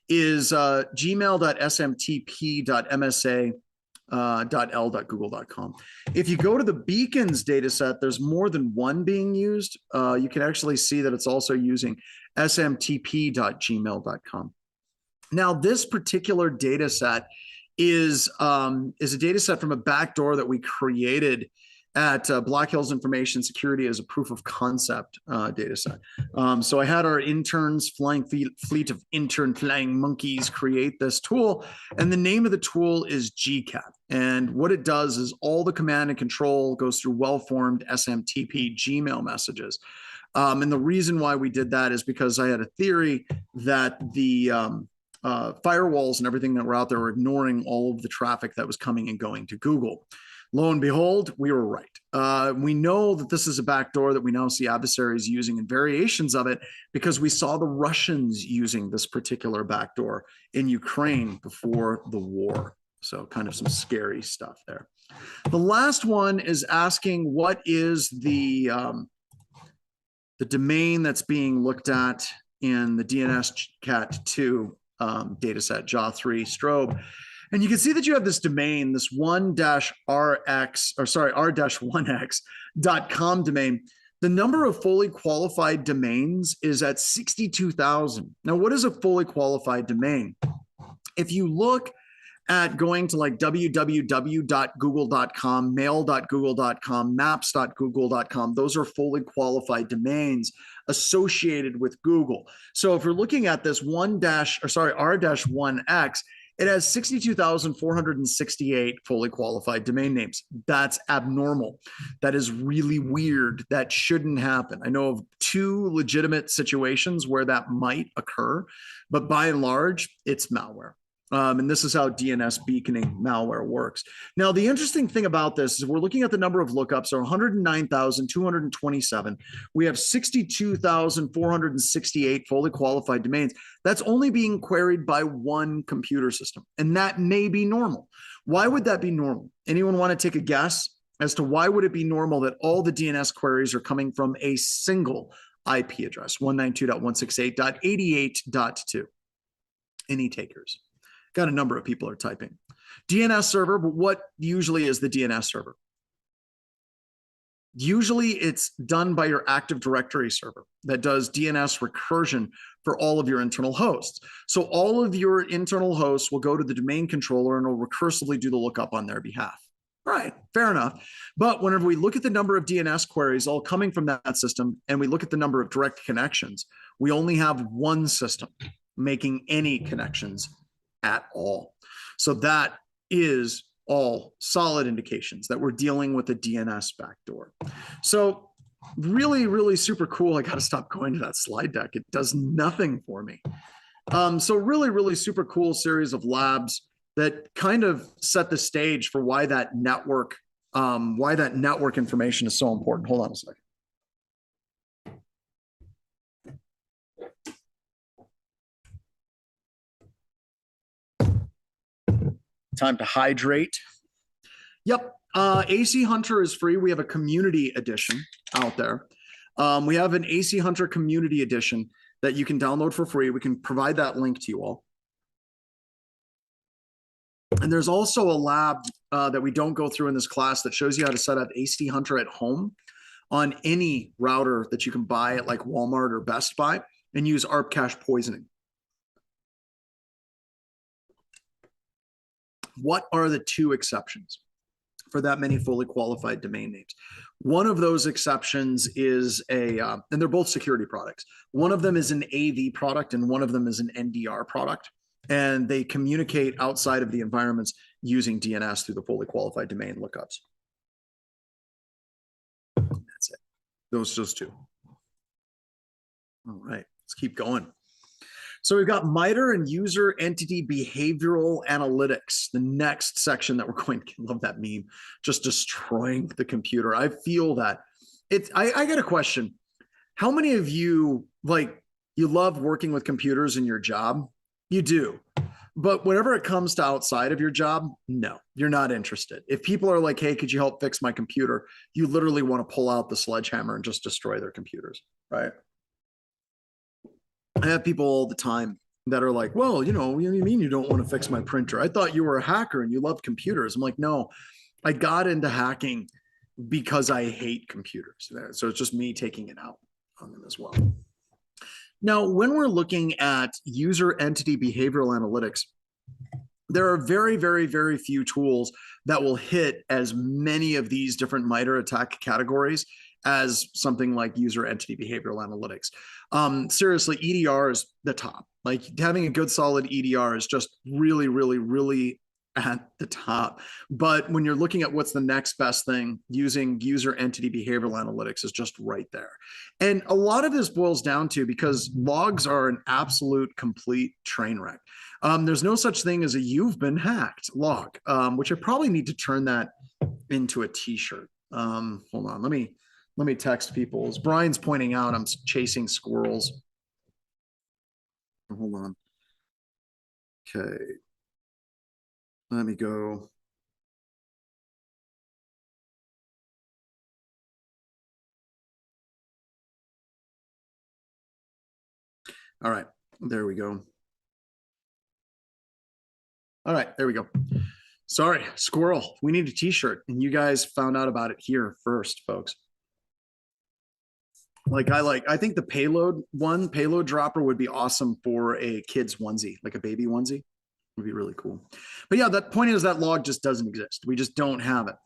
is gmail.smtp.msa.l.google.com. If you go to the beacons data set, there's more than one being used. You can actually see that it's also using smtp.gmail.com. Now, this particular data set is a data set from a backdoor that we created at Black Hills Information Security as a proof of concept data set. So I had our interns, fleet of intern flying monkeys, create this tool. And the name of the tool is GCAT. And what it does is all the command and control goes through well-formed SMTP Gmail messages. And the reason why we did that is because I had a theory that the firewalls and everything that were out there were ignoring all of the traffic that was coming and going to Google. Lo and behold, we were right. We know that this is a backdoor that we now see adversaries using and variations of it because we saw the Russians using this particular backdoor in Ukraine before the war. So kind of some scary stuff there. The last one is asking what is the domain that's being looked at in the DNSCAT2 dataset, JA3 strobe. And you can see that you have this domain, this r-1x.com domain. The number of fully qualified domains is at 62,000. Now, what is a fully qualified domain? If you look at going to like www.google.com, mail.google.com, maps.google.com. Those are fully qualified domains associated with Google. So if you're looking at this R-1X, it has 62,468 fully qualified domain names. That's abnormal. That is really weird. That shouldn't happen. I know of 2 legitimate situations where that might occur, but by and large, it's malware. And this is how DNS beaconing malware works. Now, the interesting thing about this is we're looking at the number of lookups are 109,227. We have 62,468 fully qualified domains. That's only being queried by one computer system, and that may be normal. Why would that be normal? Anyone want to take a guess as to why would it be normal that all the DNS queries are coming from a single IP address, 192.168.88.2? Any takers? Got a number of people are typing. DNS server, but what usually is the DNS server? Usually it's done by your Active Directory server that does DNS recursion for all of your internal hosts. So all of your internal hosts will go to the domain controller and will recursively do the lookup on their behalf. All right, fair enough. But whenever we look at the number of DNS queries all coming from that system, and we look at the number of direct connections, we only have one system making any connections at all. So that is all solid indications that we're dealing with a DNS backdoor. So really, really super cool. I got to stop going to that slide deck. It does nothing for me. So really, really super cool series of labs that kind of set the stage for why that network information is so important. Hold on a second. Time to hydrate. Yep. AC Hunter is free. We have a community edition out there. We have an AC Hunter community edition that you can download for free. We can provide that link to you all. And there's also a lab that we don't go through in this class that shows you how to set up AC Hunter at home on any router that you can buy at like Walmart or Best Buy and use ARP cache poisoning. What are the 2 exceptions for that many fully qualified domain names? One of those exceptions is and they're both security products. One of them is an AV product and one of them is an NDR product. And they communicate outside of the environments using DNS through the fully qualified domain lookups. That's it. Those 2. All right, let's keep going. So we've got MITRE and user entity behavioral analytics, the next section that we're going to love that meme, just destroying the computer. I feel that. I got a question. How many of you, like, you love working with computers in your job? You do. But whenever it comes to outside of your job, no, you're not interested. If people are like, hey, could you help fix my computer? You literally want to pull out the sledgehammer and just destroy their computers, right? I have people all the time that are like, well, you know, what do you mean you don't want to fix my printer? I thought you were a hacker and you loved computers. I'm like, no, I got into hacking because I hate computers. So it's just me taking it out on them as well. Now, when we're looking at user entity behavioral analytics, there are very, very, very few tools that will hit as many of these different MITRE attack categories as something like user entity behavioral analytics. Seriously, EDR is the top. Like having a good solid EDR is just really, really, really at the top. But when you're looking at what's the next best thing, using user entity behavioral analytics is just right there. And a lot of this boils down to because logs are an absolute complete train wreck. There's no such thing as a you've been hacked log, which I probably need to turn that into a t-shirt. Hold on, let me text people. As Brian's pointing out, I'm chasing squirrels. Hold on. Okay. Let me go. All right, there we go. All right, there we go. Sorry, squirrel. We need a t-shirt, and you guys found out about it here first, folks. I think the payload dropper would be awesome for a kid's onesie, like a baby onesie. Would be really cool. But yeah, that point is that log just doesn't exist. We just don't have it.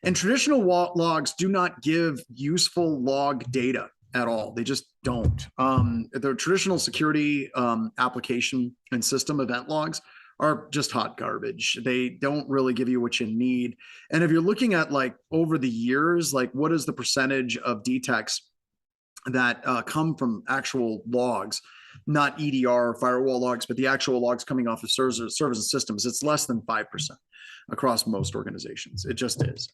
And traditional logs do not give useful log data at all. They just don't. The traditional security application and system event logs are just hot garbage. They don't really give you what you need. And if you're looking at like over the years, like what is the percentage of detects that come from actual logs, not EDR firewall logs, but the actual logs coming off of servers and systems, it's less than 5% across most organizations. It just is.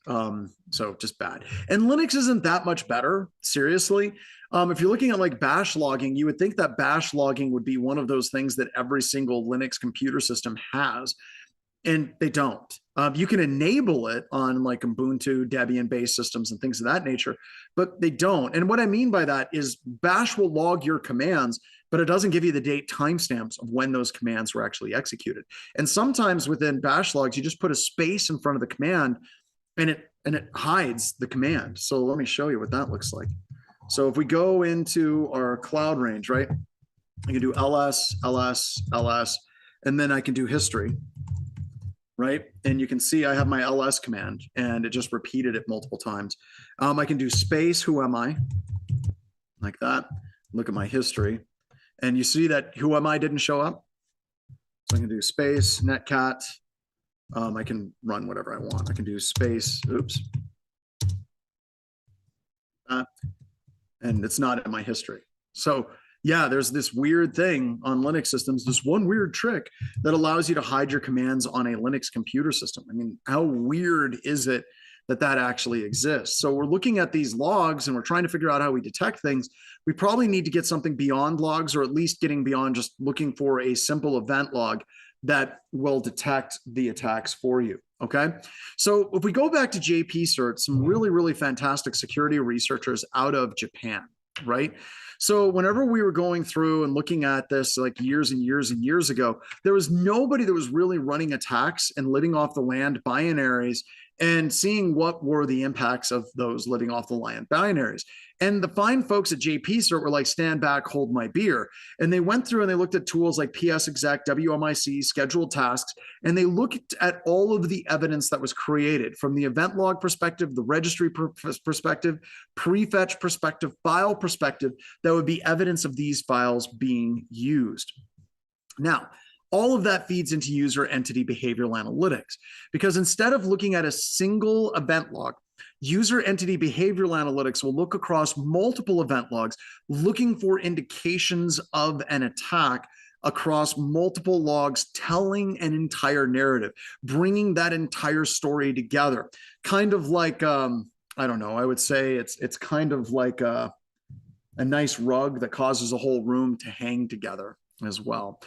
So just bad. And Linux isn't that much better, seriously. If you're looking at like bash logging, you would think that bash logging would be one of those things that every single Linux computer system has, and they don't. You can enable it on like Ubuntu, Debian-based systems and things of that nature, but they don't. And what I mean by that is bash will log your commands, but it doesn't give you the date timestamps of when those commands were actually executed. And sometimes within bash logs, you just put a space in front of the command and it hides the command. So let me show you what that looks like. So if we go into our cloud range, right? I can do ls, and then I can do history, right? And you can see I have my ls command and it just repeated it multiple times. I can do space, who am I? Like that. Look at my history. And you see that who am I didn't show up. So I can do space, netcat. I can run whatever I want. I can do space, oops. And it's not in my history. So yeah, there's this weird thing on Linux systems, this one weird trick that allows you to hide your commands on a Linux computer system. I mean, how weird is it that that actually exists? So we're looking at these logs and we're trying to figure out how we detect things. We probably need to get something beyond logs, or at least getting beyond just looking for a simple event log that will detect the attacks for you. Okay. So if we go back to JP-Cert, some really, really fantastic security researchers out of Japan, right? So whenever we were going through and looking at this like years and years and years ago, there was nobody that was really running attacks and living off the land binaries and seeing what were the impacts of those living off the land binaries. And the fine folks at JP-Cert were like, stand back, hold my beer. And they went through and they looked at tools like PSExec, WMIC, scheduled tasks, and they looked at all of the evidence that was created from the event log perspective, the registry perspective, prefetch perspective, file perspective, that would be evidence of these files being used. Now, all of that feeds into user entity behavioral analytics, because instead of looking at a single event log, user entity behavioral analytics will look across multiple event logs, looking for indications of an attack across multiple logs, telling an entire narrative, bringing that entire story together. Kind of like, I don't know, I would say it's kind of like a nice rug that causes a whole room to hang together as well.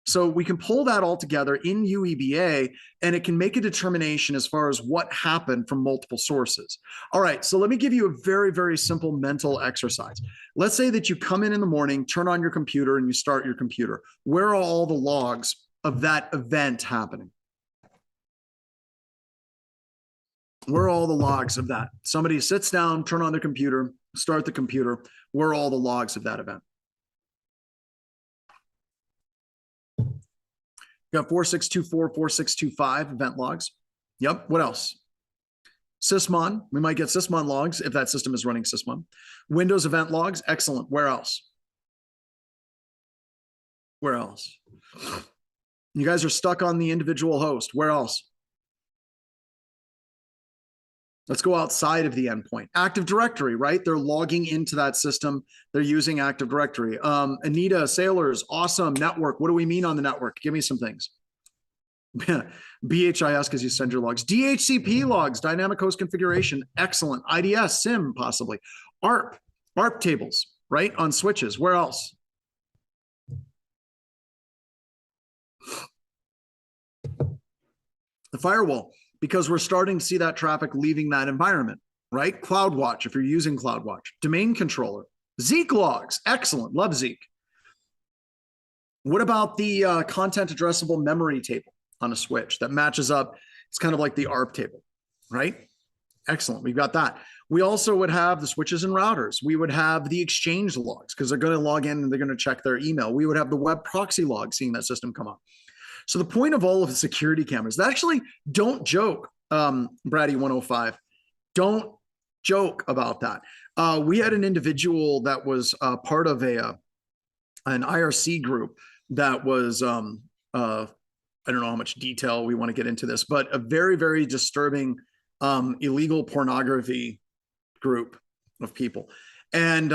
So we can pull that all together in UEBA, and it can make a determination as far as what happened from multiple sources. All right, so let me give you a very, very simple mental exercise. Let's say that you come in the morning, turn on your computer, and you start your computer. Where are all the logs of that event happening? Where are all the logs of that? Somebody sits down, turn on their computer, start the computer. Where are all the logs of that event? You got 4624, 4625 event logs. Yep. What else? Sysmon. We might get Sysmon logs if that system is running Sysmon. Windows event logs. Excellent. Where else? Where else? You guys are stuck on the individual host. Where else? Let's go outside of the endpoint. Active Directory, right? They're logging into that system. They're using Active Directory. Anita, Sailors, awesome. Network. What do we mean on the network? Give me some things. BHIS, because you send your logs. DHCP logs, dynamic host configuration. Excellent. IDS, SIM, possibly. ARP tables, right? On switches. Where else? The firewall, because we're starting to see that traffic leaving that environment, right? CloudWatch, if you're using CloudWatch. Domain controller. Zeek logs. Excellent. Love Zeek. What about the content addressable memory table on a switch that matches up? It's kind of like the ARP table, right? Excellent. We've got that. We also would have the switches and routers. We would have the exchange logs because they're going to log in and they're going to check their email. We would have the web proxy log seeing that system come up. So the point of all of the security cameras, actually, don't joke, Brady 105, don't joke about that. We had an individual that was part of an IRC group that was, I don't know how much detail we want to get into this, but a very, very disturbing illegal pornography group of people. And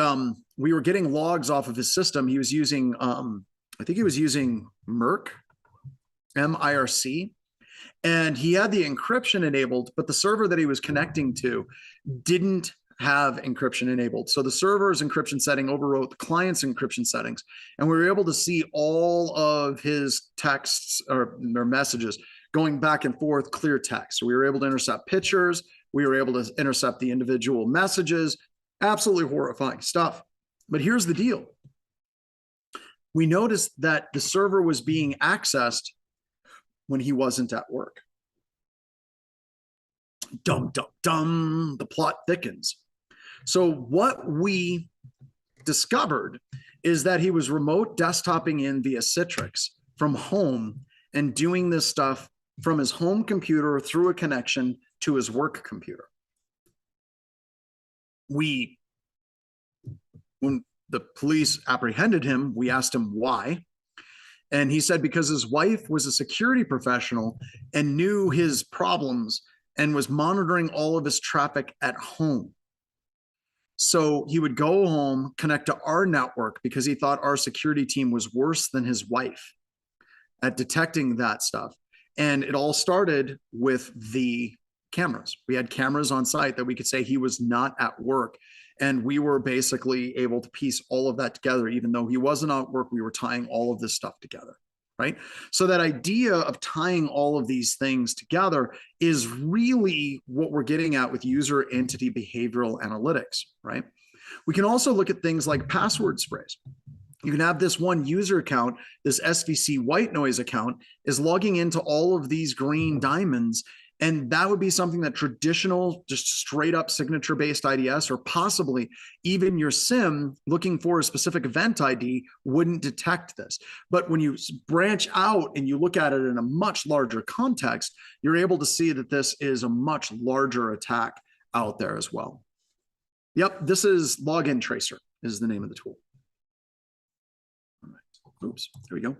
we were getting logs off of his system. He was using, I think he was using Merc, MIRC, and he had the encryption enabled, but the server that he was connecting to didn't have encryption enabled. So the server's encryption setting overwrote the client's encryption settings. And we were able to see all of his texts or messages going back and forth, clear text. So we were able to intercept pictures. We were able to intercept the individual messages. Absolutely horrifying stuff. But here's the deal. We noticed that the server was being accessed when he wasn't at work. Dum, dum, dum, the plot thickens. So what we discovered is that he was remote desktoping in via Citrix from home and doing this stuff from his home computer through a connection to his work computer. When the police apprehended him, we asked him why. And he said because his wife was a security professional and knew his problems and was monitoring all of his traffic at home. So he would go home, connect to our network because he thought our security team was worse than his wife at detecting that stuff. And it all started with the cameras. We had cameras on site that we could say he was not at work. And we were basically able to piece all of that together. Even though he wasn't at work, we were tying all of this stuff together, right? So that idea of tying all of these things together is really what we're getting at with user entity behavioral analytics, right? We can also look at things like password sprays. You can have this one user account, this SVC white noise account is logging into all of these green diamonds. And that would be something that traditional, just straight up signature-based IDS, or possibly even your SIM looking for a specific event ID wouldn't detect this. But when you branch out and you look at it in a much larger context, you're able to see that this is a much larger attack out there as well. Yep, this is Login Tracer is the name of the tool. All right. Oops, there we go.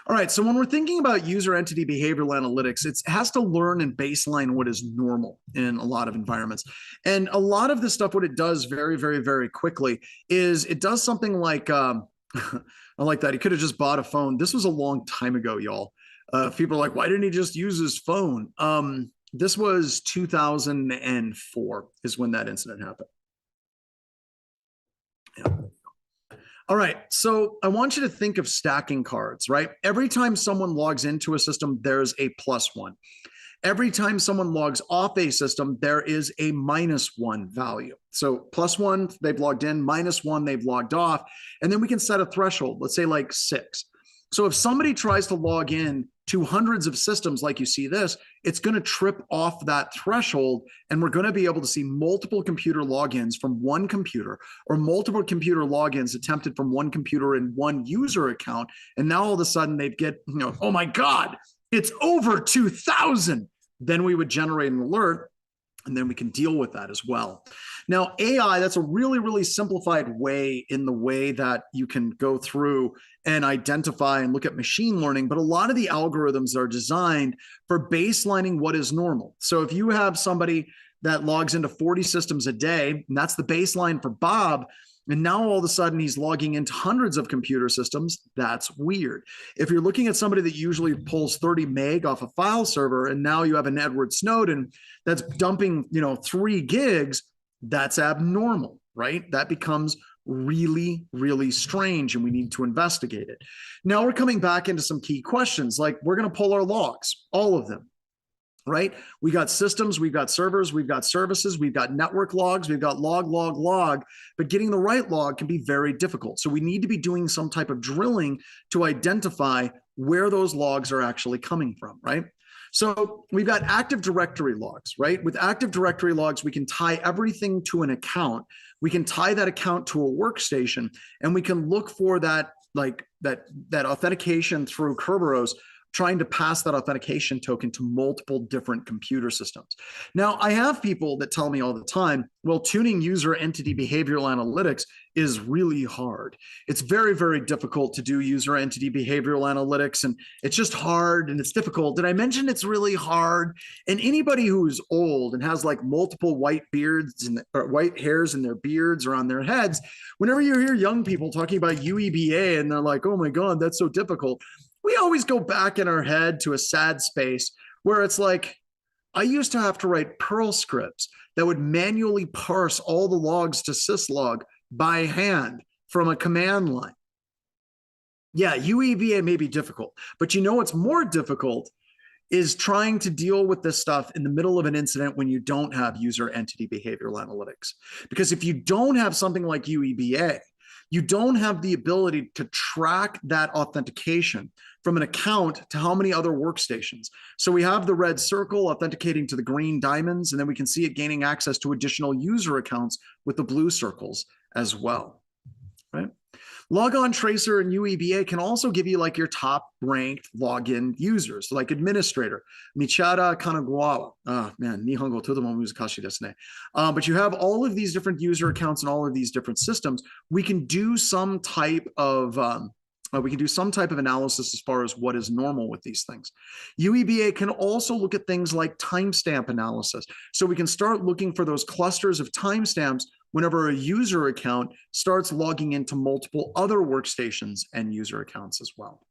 All right, so when we're thinking about user entity behavioral analytics, it has to learn and baseline what is normal in a lot of environments. And a lot of this stuff, what it does very, very, very quickly is it does something like, I like that. He could have just bought a phone. This was a long time ago, y'all. People are like, why didn't he just use his phone? This was 2004 is when that incident happened. Yeah. All right, so I want you to think of stacking cards, right? Every time someone logs into a system, there's a +1. Every time someone logs off a system, there is a -1 value. So +1, they've logged in, -1, they've logged off, and then we can set a threshold, let's say like 6. So if somebody tries to log in to hundreds of systems like you see this, it's going to trip off that threshold, and we're going to be able to see multiple computer logins from one computer or multiple computer logins attempted from one computer in one user account. And now all of a sudden they'd get, oh my God, it's over 2,000. Then we would generate an alert, and then we can deal with that as well. Now, AI, that's a really, really simplified way in the way that you can go through and identify and look at machine learning, but a lot of the algorithms are designed for baselining what is normal. So if you have somebody that logs into 40 systems a day, and that's the baseline for Bob, and now all of a sudden he's logging into hundreds of computer systems, that's weird. If you're looking at somebody that usually pulls 30 meg off a file server, and now you have an Edward Snowden that's dumping, 3 gigs, that's abnormal, right? That becomes really, really strange, and we need to investigate it. Now we're coming back into some key questions, like we're going to pull our logs, all of them. Right? We got systems, we've got servers, we've got services, we've got network logs, we've got log, but getting the right log can be very difficult. So we need to be doing some type of drilling to identify where those logs are actually coming from, right? So we've got Active Directory logs, right? With Active Directory logs, we can tie everything to an account. We can tie that account to a workstation, and we can look for that, like that authentication through Kerberos trying to pass that authentication token to multiple different computer systems. Now, I have people that tell me all the time, well, tuning user entity behavioral analytics is really hard. It's very, very difficult to do user entity behavioral analytics, and it's just hard and it's difficult. Did I mention it's really hard? And anybody who's old and has like multiple white beards or white hairs in their beards or on their heads, whenever you hear young people talking about UEBA and they're like, oh my God, that's so difficult, we always go back in our head to a sad space where it's like, I used to have to write Perl scripts that would manually parse all the logs to syslog by hand from a command line. Yeah, UEBA may be difficult, but you know what's more difficult is trying to deal with this stuff in the middle of an incident when you don't have user entity behavioral analytics. Because if you don't have something like UEBA, you don't have the ability to track that authentication from an account to how many other workstations. So we have the red circle authenticating to the green diamonds, and then we can see it gaining access to additional user accounts with the blue circles as well, right? Logon Tracer and UEBA can also give you like your top ranked login users, like administrator, Michara Kanagawa. Ah, man, Nihongo totomo muzakashi desu ne. But you have all of these different user accounts and all of these different systems. We can do some type of analysis as far as what is normal with these things. UEBA can also look at things like timestamp analysis. So we can start looking for those clusters of timestamps whenever a user account starts logging into multiple other workstations and user accounts as well.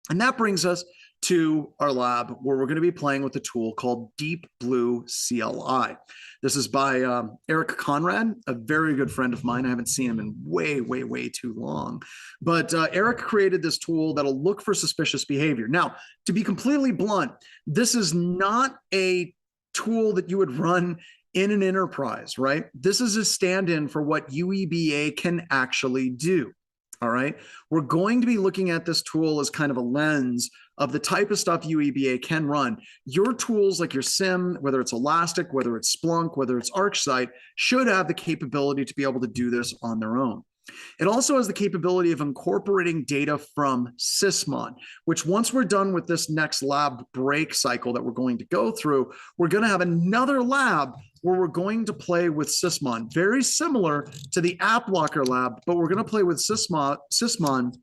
And that brings us to our lab where we're going to be playing with a tool called Deep Blue CLI. This is by Eric Conrad, a very good friend of mine. I haven't seen him in way too long. But Eric created this tool that'll look for suspicious behavior. Now, to be completely blunt, this is not a tool that you would run in an enterprise, right? This is a stand-in for what UEBA can actually do. All right. We're going to be looking at this tool as kind of a lens of the type of stuff UEBA can run. Your tools like your SIM, whether it's Elastic, whether it's Splunk, whether it's ArcSight, should have the capability to be able to do this on their own. It also has the capability of incorporating data from Sysmon, which once we're done with this next lab break cycle that we're going to go through, we're going to have another lab where we're going to play with Sysmon, very similar to the App Locker lab, but we're going to play with Sysmon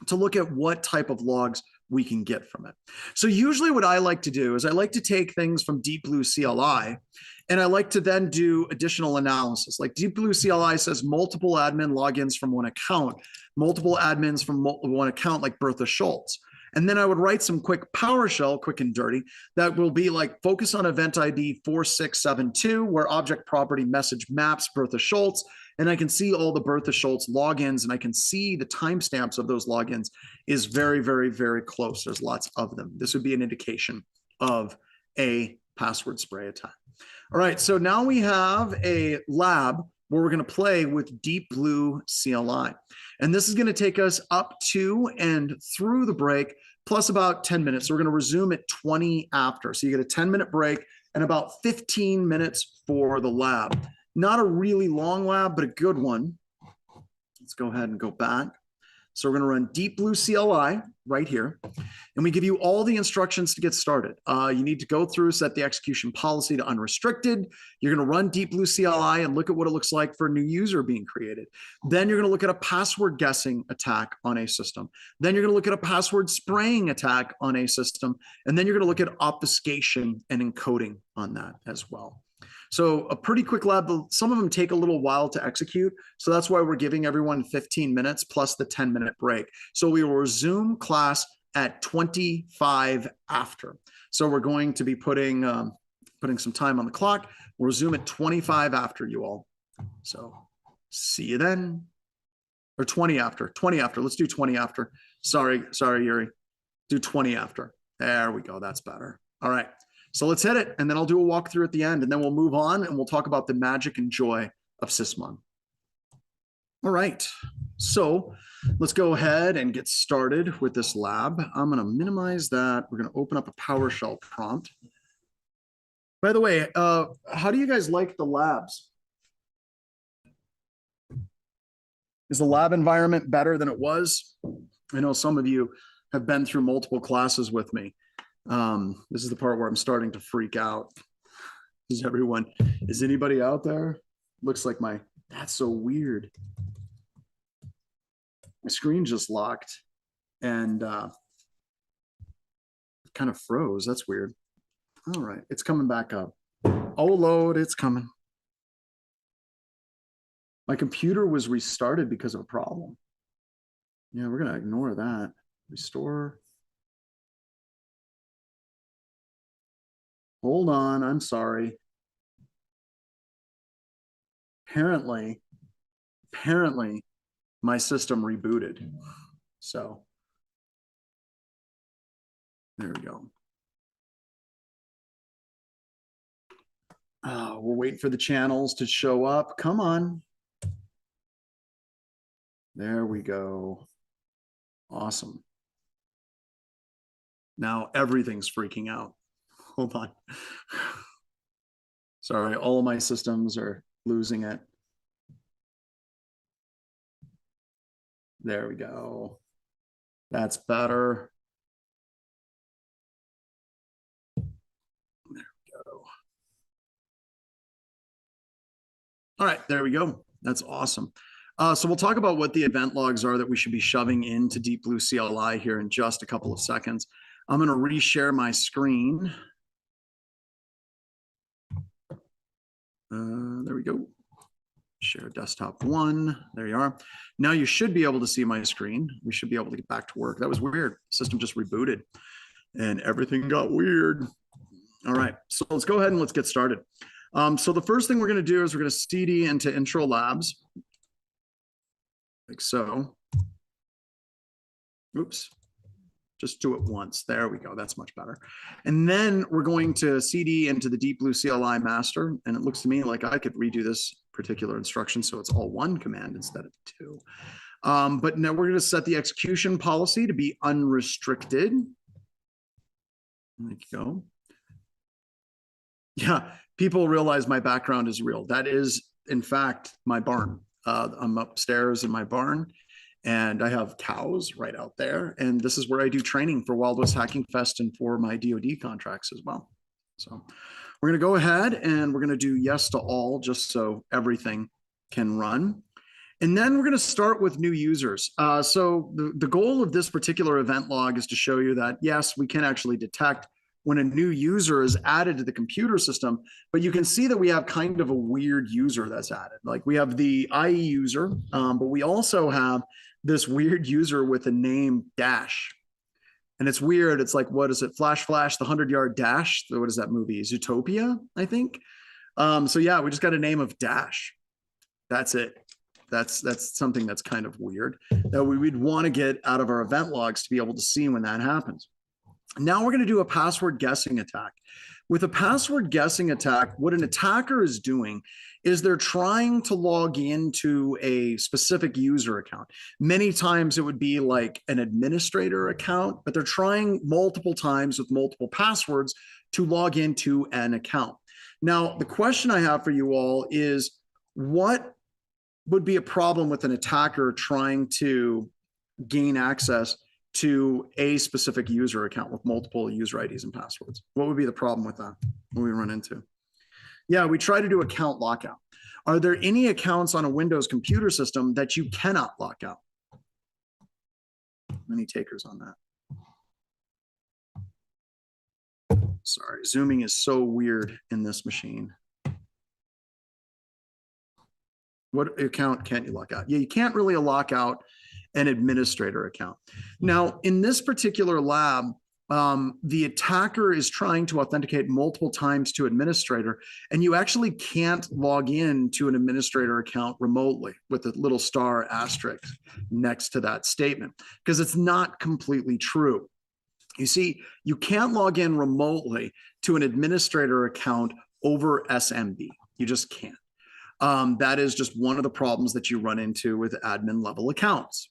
to look at what type of logs we can get from it. So usually what I like to do is I like to take things from Deep Blue CLI and I like to then do additional analysis. Like Deep Blue CLI says multiple admin logins from one account, multiple admins from one account like Bertha Schultz. And then I would write some quick PowerShell, quick and dirty, that will be like focus on event ID 4672, where object property message maps Bertha Schultz. And I can see all the Bertha Schultz logins, and I can see the timestamps of those logins is very close. There's lots of them. This would be an indication of a password spray attack. All right, so now we have a lab where we're going to play with Deep Blue CLI. And this is going to take us up to and through the break, plus about 10 minutes. So we're going to resume at 20 after. So you get a 10-minute break and about 15 minutes for the lab. Not a really long lab, but a good one. Let's go ahead and go back. So we're going to run Deep Blue CLI right here. And we give you all the instructions to get started. You need to go through, set the execution policy to unrestricted. You're going to run Deep Blue CLI and look at what it looks like for a new user being created. Then you're going to look at a password guessing attack on a system. Then you're going to look at a password spraying attack on a system. And then you're going to look at obfuscation and encoding on that as well. So a pretty quick lab. Some of them take a little while to execute. So that's why we're giving everyone 15 minutes plus the 10-minute break. So we will resume class at 25 after. So we're going to be putting some time on the clock. We'll resume at 25 after, you all. So see you then. Or 20 after. 20 after. Let's do 20 after. Sorry, Yuri. Do 20 after. There we go. That's better. All right. So let's hit it, and then I'll do a walkthrough at the end, and then we'll move on, and we'll talk about the magic and joy of Sysmon. All right, so let's go ahead and get started with this lab. I'm going to minimize that. We're going to open up a PowerShell prompt. By the way, how do you guys like the labs? Is the lab environment better than it was? I know some of you have been through multiple classes with me. This is the part where I'm starting to freak out. Is anybody out there? Looks like that's so weird. My screen just locked and kind of froze. That's weird. All right, it's coming back up. Oh, Lord, it's coming. My computer was restarted because of a problem. Yeah, we're going to ignore that. Restore. Hold on, I'm sorry. Apparently, my system rebooted. So there we go. We're waiting for the channels to show up. Come on. There we go. Awesome. Now everything's freaking out. Hold on. Sorry, all of my systems are losing it. There we go. That's better. There we go. All right, there we go. That's awesome. So we'll talk about what the event logs are that we should be shoving into Deep Blue CLI here in just a couple of seconds. I'm going to reshare my screen. There we go. Share desktop 1. There you are. Now you should be able to see my screen. We should be able to get back to work. That was weird. The system just rebooted and everything got weird. All right, so let's go ahead and let's get started. So the first thing we're going to do is we're going to cd into intro labs. Like so. Oops. Just do it once. There we go. That's much better. And then we're going to cd into the Deep Blue CLI master. And it looks to me like I could redo this particular instruction so it's all one command instead of two. But now we're going to set the execution policy to be unrestricted. There you go. Yeah, people realize my background is real. That is, in fact, my barn. I'm upstairs in my barn. And I have cows right out there. And this is where I do training for Wild West Hacking Fest and for my DoD contracts as well. So we're going to go ahead and we're going to do yes to all just so everything can run. And then we're going to start with new users. So the goal of this particular event log is to show you that, yes, we can actually detect when a new user is added to the computer system, but you can see that we have kind of a weird user that's added. Like we have the IE user, but we also have this weird user with a name Dash. And it's weird. It's like, what is it? Flash, the 100-yard dash. What is that movie? Zootopia, I think. So yeah, we just got a name of Dash. That's it. That's something that's kind of weird that we'd want to get out of our event logs to be able to see when that happens. Now we're going to do a password guessing attack. With a password guessing attack, what an attacker is doing is they're trying to log into a specific user account. Many times it would be like an administrator account, but they're trying multiple times with multiple passwords to log into an account. Now, the question I have for you all is, what would be a problem with an attacker trying to gain access to a specific user account with multiple user IDs and passwords? What would be the problem with that? What we run into? Yeah, we try to do account lockout. Are there any accounts on a Windows computer system that you cannot lock out? Any takers on that? Sorry, zooming is so weird in this machine. What account can't you lock out? Yeah, you can't really lock out an administrator account. Now, in this particular lab, the attacker is trying to authenticate multiple times to administrator, and you actually can't log in to an administrator account remotely with a little star asterisk next to that statement, because it's not completely true. You see, you can't log in remotely to an administrator account over SMB. You just can't. That is just one of the problems that you run into with admin level accounts.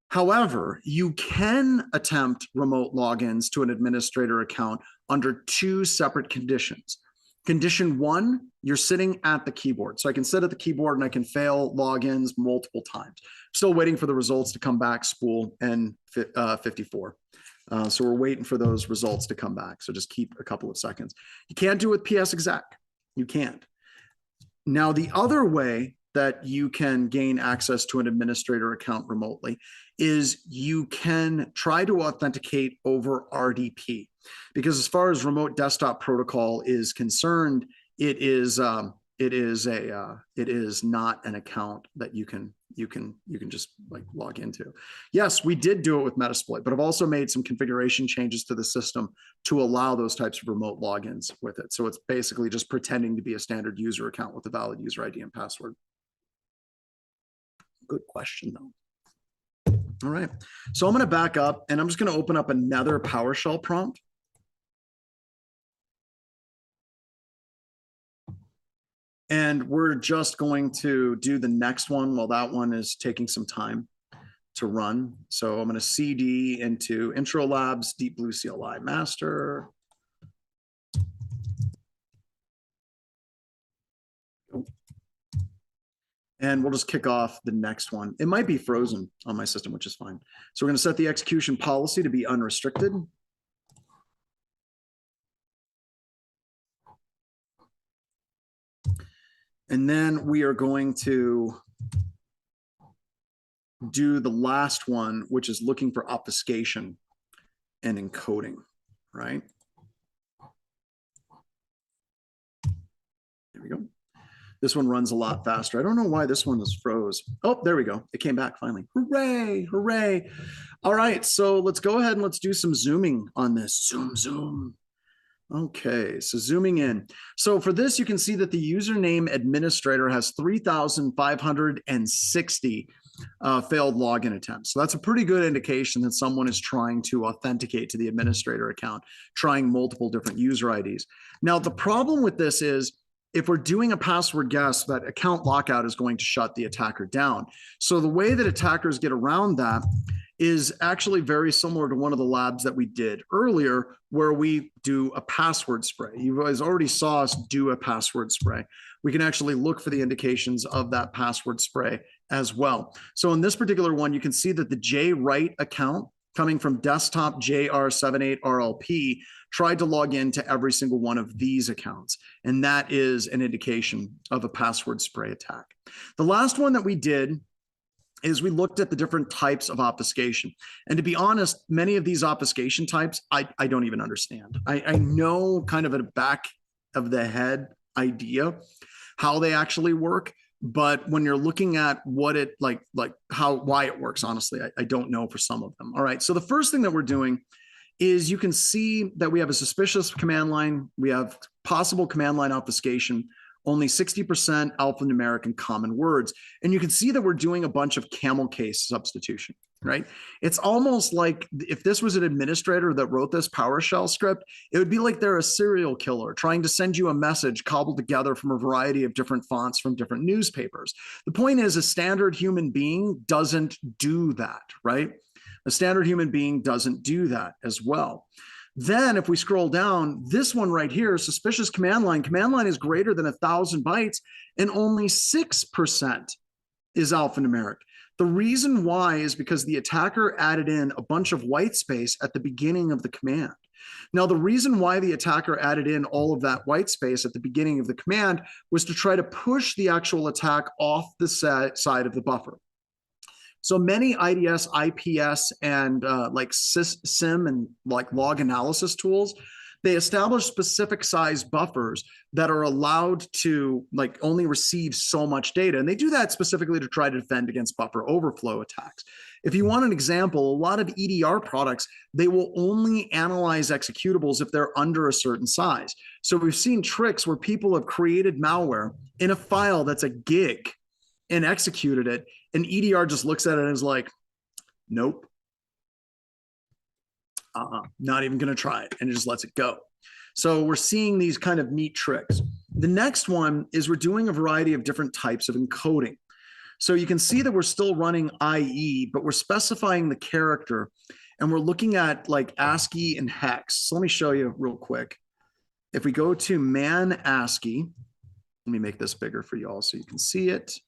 However, you can attempt remote logins to an administrator account under two separate conditions. Condition 1 you're sitting at the keyboard. So I can sit at the keyboard and I can fail logins multiple times. Still waiting for the results to come back, spool and 54. So we're waiting for those results to come back. So just keep a couple of seconds. You can't do it with PS exec. You can't. Now, the other way that you can gain access to an administrator account remotely is you can try to authenticate over RDP, because as far as remote desktop protocol is concerned, it is not an account that you can just like log into. Yes, we did do it with Metasploit, but I've also made some configuration changes to the system to allow those types of remote logins with it. So it's basically just pretending to be a standard user account with a valid user ID and password. Good question though. All right, so I'm going to back up and I'm just going to open up another PowerShell prompt. And we're just going to do the next one while that one is taking some time to run. So I'm going to CD into Intro Labs, Deep Blue CLI master. And we'll just kick off the next one. It might be frozen on my system, which is fine. So we're going to set the execution policy to be unrestricted. And then we are going to do the last one, which is looking for obfuscation and encoding, right? There we go. This one runs a lot faster. I don't know why this one was froze. Oh, there we go. It came back finally. Hooray, hooray. All right, so let's go ahead and let's do some zooming on this. Zoom, zoom. Okay, so zooming in. So for this, you can see that the username administrator has 3,560 failed login attempts. So that's a pretty good indication that someone is trying to authenticate to the administrator account, trying multiple different user IDs. Now, the problem with this is if we're doing a password guess, that account lockout is going to shut the attacker down. So the way that attackers get around that is actually very similar to one of the labs that we did earlier, where we do a password spray. You guys already saw us do a password spray. We can actually look for the indications of that password spray as well. So in this particular one, you can see that the JWrite account coming from desktop JR78RLP tried to log into every single one of these accounts. And that is an indication of a password spray attack. The last one that we did is we looked at the different types of obfuscation. And to be honest, many of these obfuscation types, I don't even understand. I know kind of at a back of the head idea how they actually work, but when you're looking at what it why it works, honestly, I don't know for some of them. All right, so the first thing that we're doing is you can see that we have a suspicious command line. We have possible command line obfuscation, only 60% alphanumeric and common words. And you can see that we're doing a bunch of camel case substitution, right? It's almost like if this was an administrator that wrote this PowerShell script, it would be like they're a serial killer trying to send you a message cobbled together from a variety of different fonts from different newspapers. The point is, a standard human being doesn't do that, right? A standard human being doesn't do that as well. Then if we scroll down, this one right here, suspicious command line is greater than 1,000 bytes and only 6% is alphanumeric. The reason why is because the attacker added in a bunch of white space at the beginning of the command. Now, the reason why the attacker added in all of that white space at the beginning of the command was to try to push the actual attack off the side of the buffer. So many IDS, IPS, and like SIM and like log analysis tools, they establish specific size buffers that are allowed to like only receive so much data. And they do that specifically to try to defend against buffer overflow attacks. If you want an example, a lot of EDR products, they will only analyze executables if they're under a certain size. So we've seen tricks where people have created malware in a file that's a gig and executed it, and EDR just looks at it and is like, nope, not even going to try it, and it just lets it go. So we're seeing these kind of neat tricks. The next one is we're doing a variety of different types of encoding. So you can see that we're still running IE, but we're specifying the character, and we're looking at like ASCII and hex. So let me show you real quick. If we go to man ASCII, Let me make this bigger for you all so you can see it.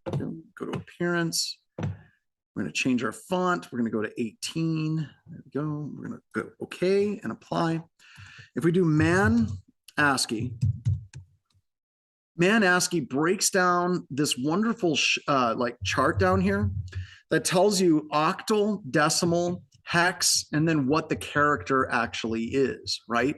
Go to appearance. We're going to change our font. We're going to go to 18. There we go. We're going to go OK and apply. If we do man ASCII, man ASCII breaks down this wonderful like chart down here that tells you octal, decimal, hex, and then what the character actually is, right?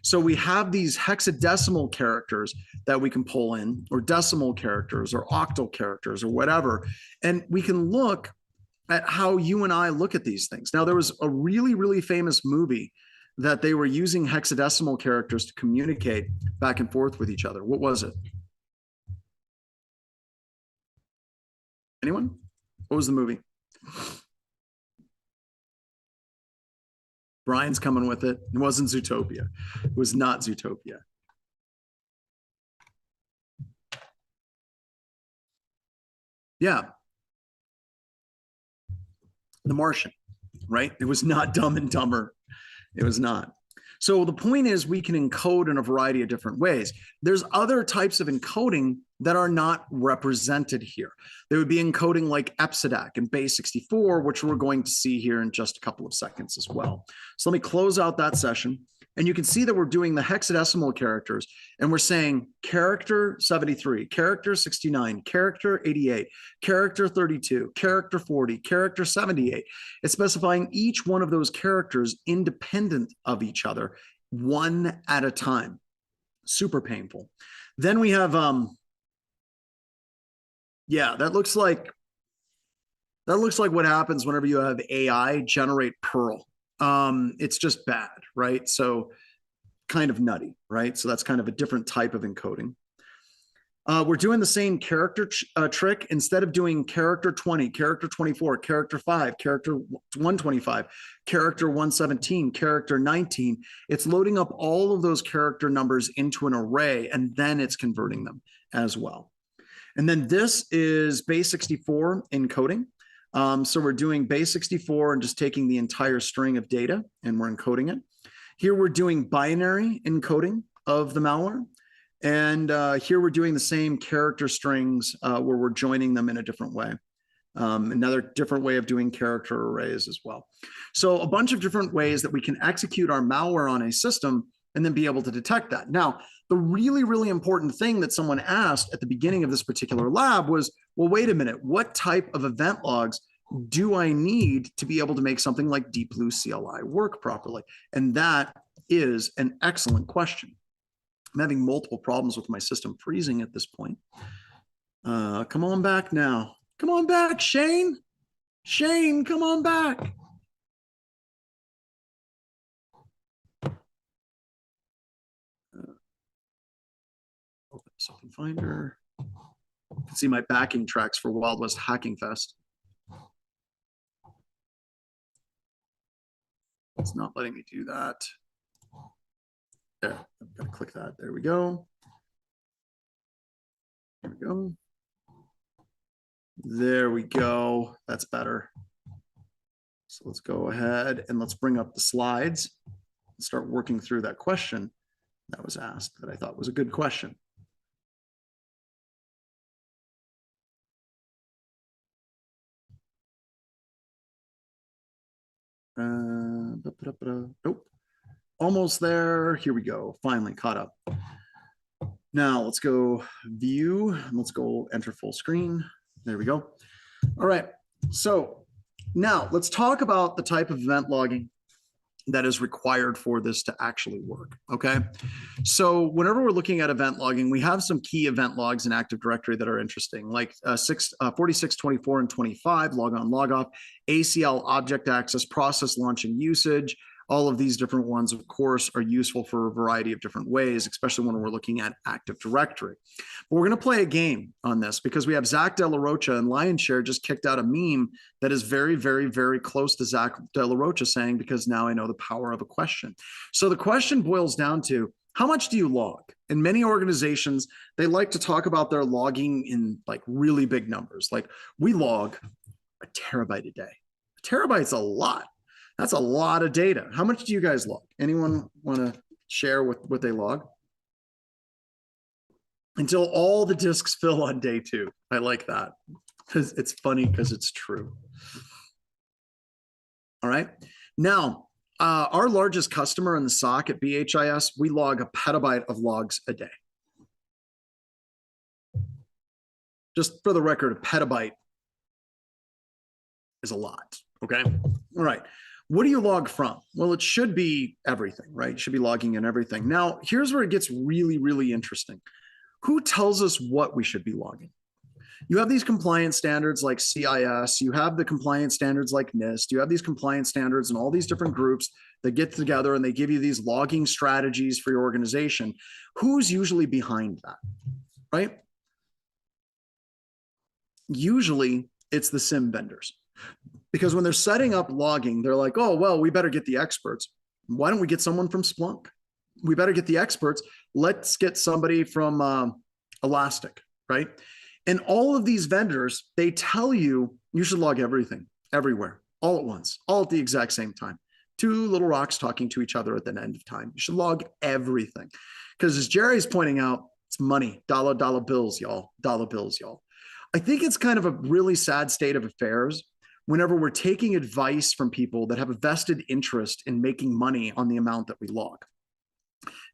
So we have these hexadecimal characters that we can pull in, or decimal characters, or octal characters, or whatever. And we can look at how you and I look at these things. Now, there was a really, really famous movie that they were using hexadecimal characters to communicate back and forth with each other. What was it? Anyone? What was the movie? Brian's coming with it. It wasn't Zootopia. It was not Zootopia. Yeah. The Martian, right? It was not Dumb and Dumber. It was not. So the point is we can encode in a variety of different ways. There's other types of encoding that are not represented here. They would be encoding like EPSIDAC and base64, which we're going to see here in just a couple of seconds as well. So let me close out that session. And you can see that we're doing the hexadecimal characters, and we're saying character 73, character 69, character 88, character 32, character 40, character 78. It's specifying each one of those characters independent of each other, one at a time. Super painful. Then we have, yeah, that looks like what happens whenever you have AI generate Perl. It's just bad, right? So kind of nutty, right? So that's kind of a different type of encoding. We're doing the same character trick. Instead of doing character 20, character 24, character 5, character 125, character 117, character 19, it's loading up all of those character numbers into an array, and then it's converting them as well. And then this is base64 encoding. So we're doing base64 and just taking the entire string of data and we're encoding it. Here we're doing binary encoding of the malware. And here we're doing the same character strings where we're joining them in a different way. Another different way of doing character arrays as well. So a bunch of different ways that we can execute our malware on a system and then be able to detect that. Now, the really, really important thing that someone asked at the beginning of this particular lab was, well, wait a minute, what type of event logs do I need to be able to make something like Deep Blue CLI work properly? And that is an excellent question. I'm having multiple problems with my system freezing at this point. Come on back now. Come on back, Shane. Shane, come on back. Open Open Finder. You can see my backing tracks for Wild West Hacking Fest. It's not letting me do that. There, I've got to click that. There we go. There we go. There we go. That's better. So let's go ahead and let's bring up the slides and start working through that question that was asked that I thought was a good question. Nope. Almost there. Here we go. Finally caught up. Now let's go view and let's go enter full screen. There we go. All right. So now let's talk about the type of event logging that is required for this to actually work. Okay. So whenever we're looking at event logging, we have some key event logs in Active Directory that are interesting, like 46, 24, and 25, log on, log off, ACL object access, process launch and usage. All of these different ones, of course, are useful for a variety of different ways, especially when we're looking at Active Directory. But we're going to play a game on this because we have Zach De La Rocha and Lionshare just kicked out a meme that is very, very, very close to Zach De La Rocha saying, because now I know the power of a question. So the question boils down to, how much do you log? In many organizations, they like to talk about their logging in like really big numbers. Like we log a terabyte a day. A terabyte's a lot. That's a lot of data. How much do you guys log? Anyone want to share what they log until all the disks fill on day 2. I like that because it's funny because it's true. All right. Now, our largest customer in the SOC at BHIS, we log a petabyte of logs a day. Just for the record, a petabyte is a lot. Okay. All right. What do you log from? Well, it should be everything, right? You should be logging in everything. Now, here's where it gets really, really interesting. Who tells us what we should be logging? You have these compliance standards like CIS, you have the compliance standards like NIST, you have these compliance standards and all these different groups that get together and they give you these logging strategies for your organization. Who's usually behind that, right? Usually it's the SIM vendors. Because when they're setting up logging, they're like, oh, well, we better get the experts. Why don't we get someone from Splunk? We better get the experts. Let's get somebody from Elastic, right? And all of these vendors, they tell you you should log everything, everywhere, all at once, all at the exact same time. 2 little rocks talking to each other at the end of time. You should log everything. Because as Jerry's pointing out, it's money, dollar bills, y'all, dollar bills, y'all. I think it's kind of a really sad state of affairs whenever we're taking advice from people that have a vested interest in making money on the amount that we log.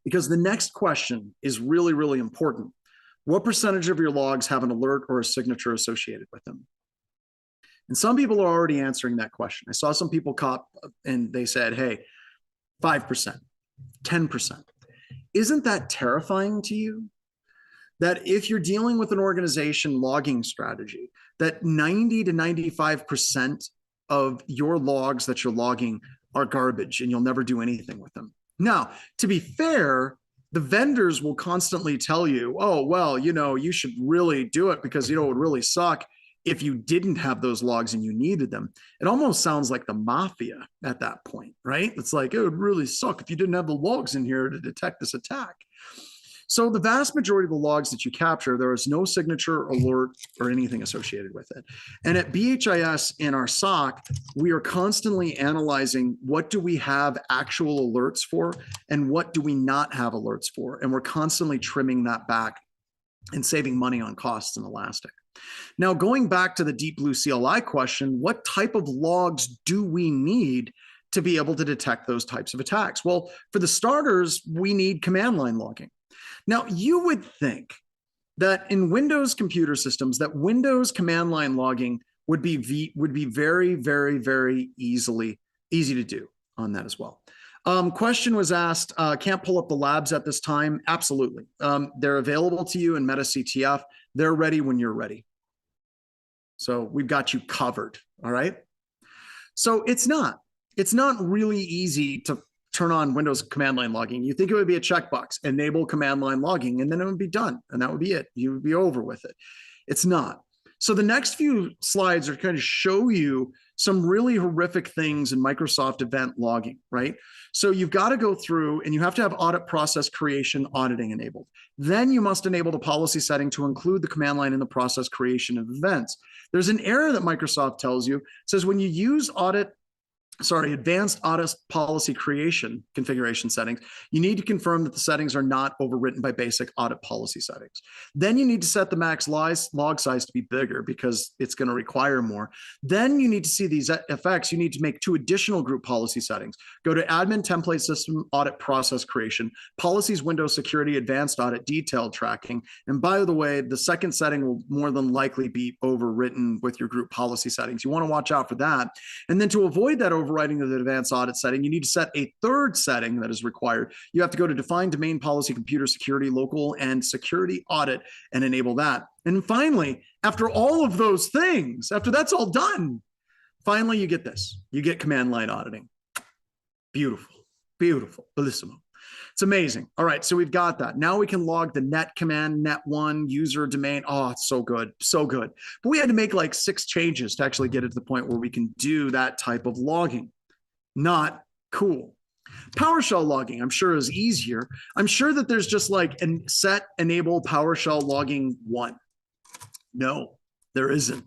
Because the next question is really, really important. What percentage of your logs have an alert or a signature associated with them? And some people are already answering that question. I saw some people cop and they said, hey, 5%, 10%. Isn't that terrifying to you? That if you're dealing with an organization logging strategy, that 90 to 95% of your logs that you're logging are garbage and you'll never do anything with them. Now, to be fair, the vendors will constantly tell you, oh, well, you should really do it because, it would really suck if you didn't have those logs and you needed them. It almost sounds like the mafia at that point, right? It's like, it would really suck if you didn't have the logs in here to detect this attack. So the vast majority of the logs that you capture, there is no signature, alert, or anything associated with it. And at BHIS in our SOC, we are constantly analyzing what do we have actual alerts for and what do we not have alerts for. And we're constantly trimming that back and saving money on costs in Elastic. Now, going back to the Deep Blue CLI question, what type of logs do we need to be able to detect those types of attacks? Well, for the starters, we need command line logging. Now, you would think that in Windows computer systems, that Windows command line logging would be very, very, very easy to do on that as well. Question was asked, can't pull up the labs at this time? Absolutely. They're available to you in MetaCTF. They're ready when you're ready. So we've got you covered, all right? So it's not really easy to turn on Windows command line logging. You think it would be a checkbox, enable command line logging, and then it would be done. And that would be it. You would be over with it. It's not. So the next few slides are going to show you some really horrific things in Microsoft event logging, right? So you've got to go through and you have to have audit process creation auditing enabled. Then you must enable the policy setting to include the command line in the process creation of events. There's an error that Microsoft tells you. It says when you use advanced audit policy creation configuration settings, you need to confirm that the settings are not overwritten by basic audit policy settings. Then you need to set the max log size to be bigger because it's going to require more. Then you need to see these effects. You need to make 2 additional group policy settings. Go to admin template system audit process creation, policies window security advanced audit detailed tracking. And by the way, the second setting will more than likely be overwritten with your group policy settings. You want to watch out for that. And then to avoid that overriding of the advanced audit setting, you need to set a 3rd setting that is required. You have to go to define domain policy, computer security, local, and security audit and enable that. And finally, after all of those things, after that's all done, finally you get this. You get command line auditing. Beautiful, beautiful, bellissimo. It's amazing. All right, so we've got that. Now we can log the net command, net1, user, domain. Oh, it's so good, so good. But we had to make like 6 changes to actually get it to the point where we can do that type of logging. Not cool. PowerShell logging, I'm sure, is easier. I'm sure that there's just like an set enable PowerShell logging 1. No, there isn't.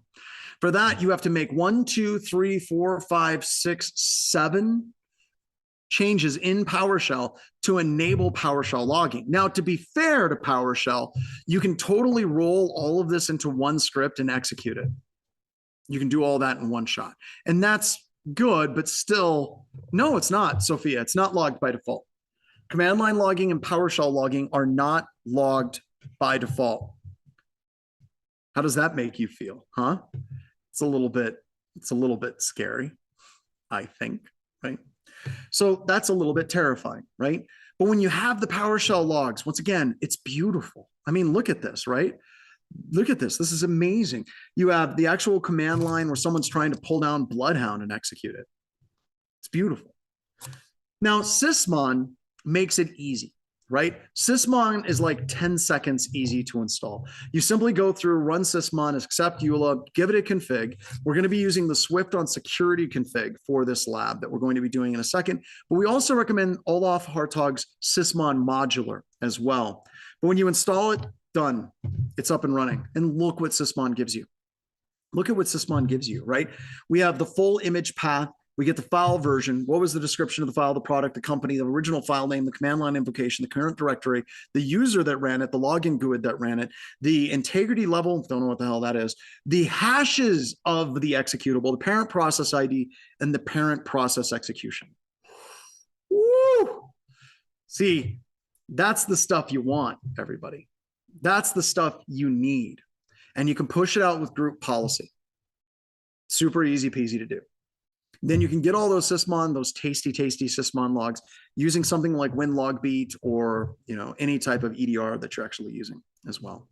For that, you have to make 1, 2, 3, 4, 5, 6, 7 changes in PowerShell to enable PowerShell logging. Now, to be fair to PowerShell, you can totally roll all of this into one script and execute it. You can do all that in one shot. And that's good, but still, no, it's not, Sophia. It's not logged by default. Command line logging and PowerShell logging are not logged by default. How does that make you feel, huh? It's a little bit scary, I think, right? So that's a little bit terrifying, right? But when you have the PowerShell logs, once again, it's beautiful. I mean, look at this, right? Look at this. This is amazing. You have the actual command line where someone's trying to pull down Bloodhound and execute it. It's beautiful. Now, Sysmon makes it easy, right? Sysmon is like 10 seconds easy to install. You simply go through, run Sysmon, accept EULA, give it a config. We're going to be using the Swift on security config for this lab that we're going to be doing in a second. But we also recommend Olaf Hartog's Sysmon modular as well. But when you install it, done. It's up and running. And look what Sysmon gives you. Look at what Sysmon gives you, right? We have the full image path. We get the file version. What was the description of the file, the product, the company, the original file name, the command line invocation, the current directory, the user that ran it, the login GUID that ran it, the integrity level, don't know what the hell that is, the hashes of the executable, the parent process ID, and the parent process execution. Woo! See, that's the stuff you want, everybody. That's the stuff you need. And you can push it out with group policy. Super easy peasy to do. Then you can get all those Sysmon, those tasty Sysmon logs using something like WinLogBeat or any type of EDR that you're actually using as well.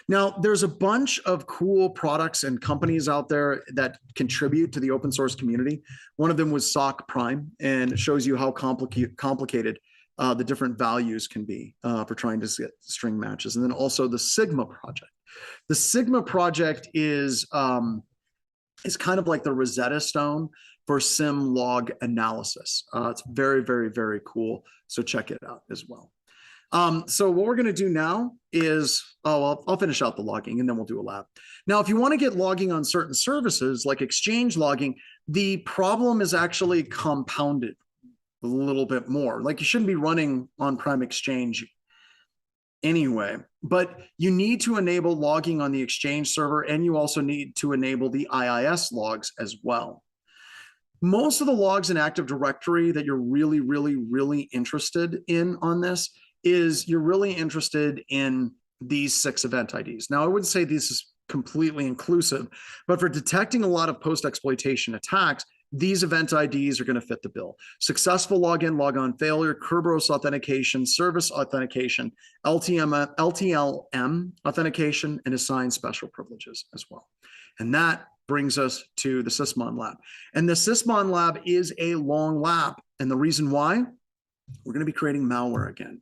Now, there's a bunch of cool products and companies out there that contribute to the open source community. One of them was SOC Prime, and it shows you how complicated the different values can be for trying to get string matches. And then also the Sigma project. The Sigma project is kind of like the Rosetta Stone for SIM log analysis. It's very, very, very cool. So check it out as well. So what we're going to do now is, I'll finish out the logging and then we'll do a lab. Now, if you want to get logging on certain services like Exchange logging, the problem is actually compounded a little bit more. Like you shouldn't be running on-prem Exchange anyway, but you need to enable logging on the Exchange server, and you also need to enable the IIS logs as well. Most of the logs in Active Directory that you're really, really, really interested in on this is you're really interested in these 6 event IDs. Now, I wouldn't say this is completely inclusive, but for detecting a lot of post-exploitation attacks, these event IDs are going to fit the bill. Successful login, logon failure, Kerberos authentication, service authentication, LTLM authentication, and assigned special privileges as well. And that brings us to the Sysmon lab. And the Sysmon lab is a long lab. And the reason why, we're going to be creating malware again.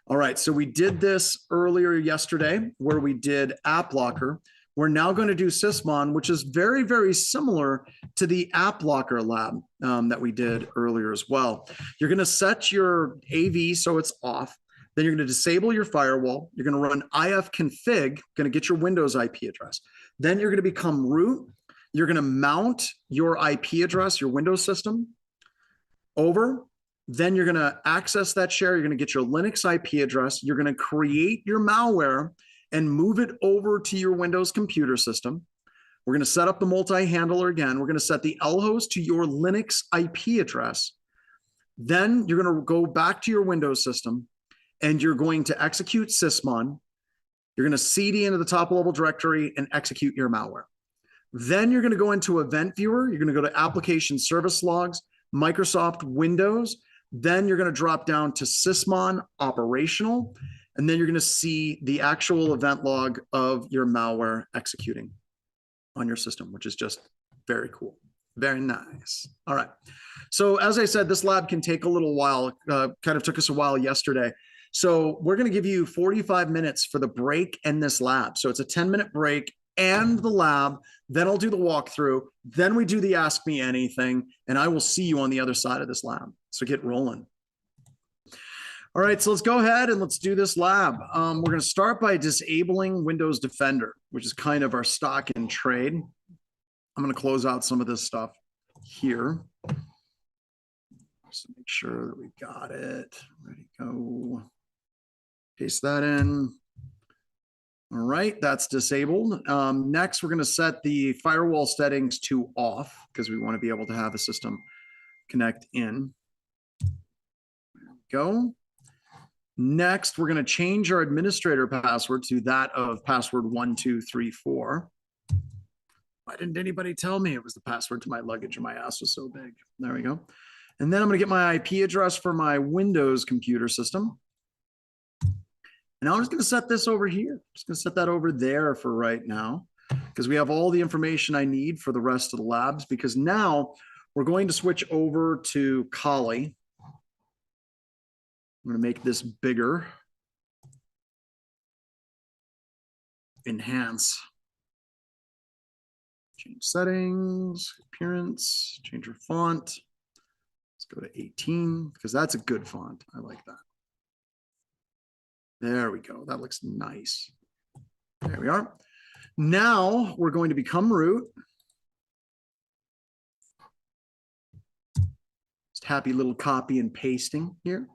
All right, so we did this earlier yesterday where we did App Locker. We're now going to do Sysmon, which is very, very similar to the App Locker lab that we did earlier as well. You're going to set your AV so it's off. Then you're going to disable your firewall. You're going to run ifconfig, going to get your Windows IP address. Then you're going to become root. You're going to mount your IP address, your Windows system over. Then you're going to access that share. You're going to get your Linux IP address. You're going to create your malware and move it over to your Windows computer system. We're going to set up the multi-handler again. We're going to set the lhost to your Linux IP address. Then you're going to go back to your Windows system and you're going to execute Sysmon. You're going to CD into the top level directory and execute your malware. Then you're going to go into Event Viewer. You're going to go to Application Service Logs, Microsoft Windows. Then you're going to drop down to Sysmon Operational. And then you're going to see the actual event log of your malware executing on your system, which is just very cool. Very nice. All right. So as I said, this lab can take a little while, kind of took us a while yesterday. So we're going to give you 45 minutes for the break and this lab. So it's a 10-minute break and the lab. Then I'll do the walkthrough. Then we do the Ask Me Anything, and I will see you on the other side of this lab. So get rolling. All right, so let's go ahead and let's do this lab. We're going to start by disabling Windows Defender, which is kind of our stock in trade. I'm going to close out some of this stuff here. Just to make sure that we got it. Ready to go. Paste that in. All right, that's disabled. Next, we're going to set the firewall settings to off because we want to be able to have a system connect in. There we go. Next, we're going to change our administrator password to that of password 1234. Why didn't anybody tell me it was the password to my luggage and my ass was so big? There we go. And then I'm going to get my IP address for my Windows computer system. And I'm just going to set this over here. Just going to set that over there for right now because we have all the information I need for the rest of the labs, because now we're going to switch over to Kali. I'm going to make this bigger. Enhance. Change settings, appearance, change your font. Let's go to 18 because that's a good font. I like that. There we go. That looks nice. There we are. Now we're going to become root. Just happy little copy and pasting here.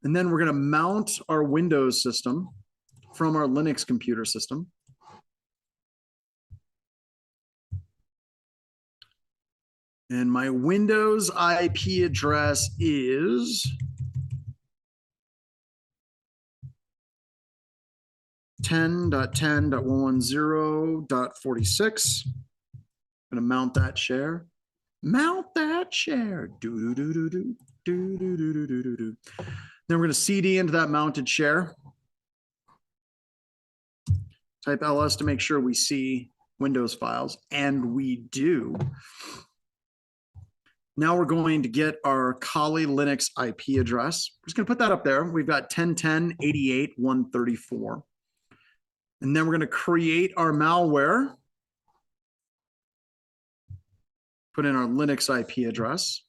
And then we're going to mount our Windows system from our Linux computer system. And my Windows IP address is 10.10.110.46. I'm going to mount that share. Mount that share. Do, do, do, do, do, do, do, do, do, do, do. Then we're going to CD into that mounted share. Type ls to make sure we see Windows files, and we do. Now we're going to get our Kali Linux IP address. We're just going to put that up there. We've got 10.10.88.134. And then we're going to create our malware. Put in our Linux IP address.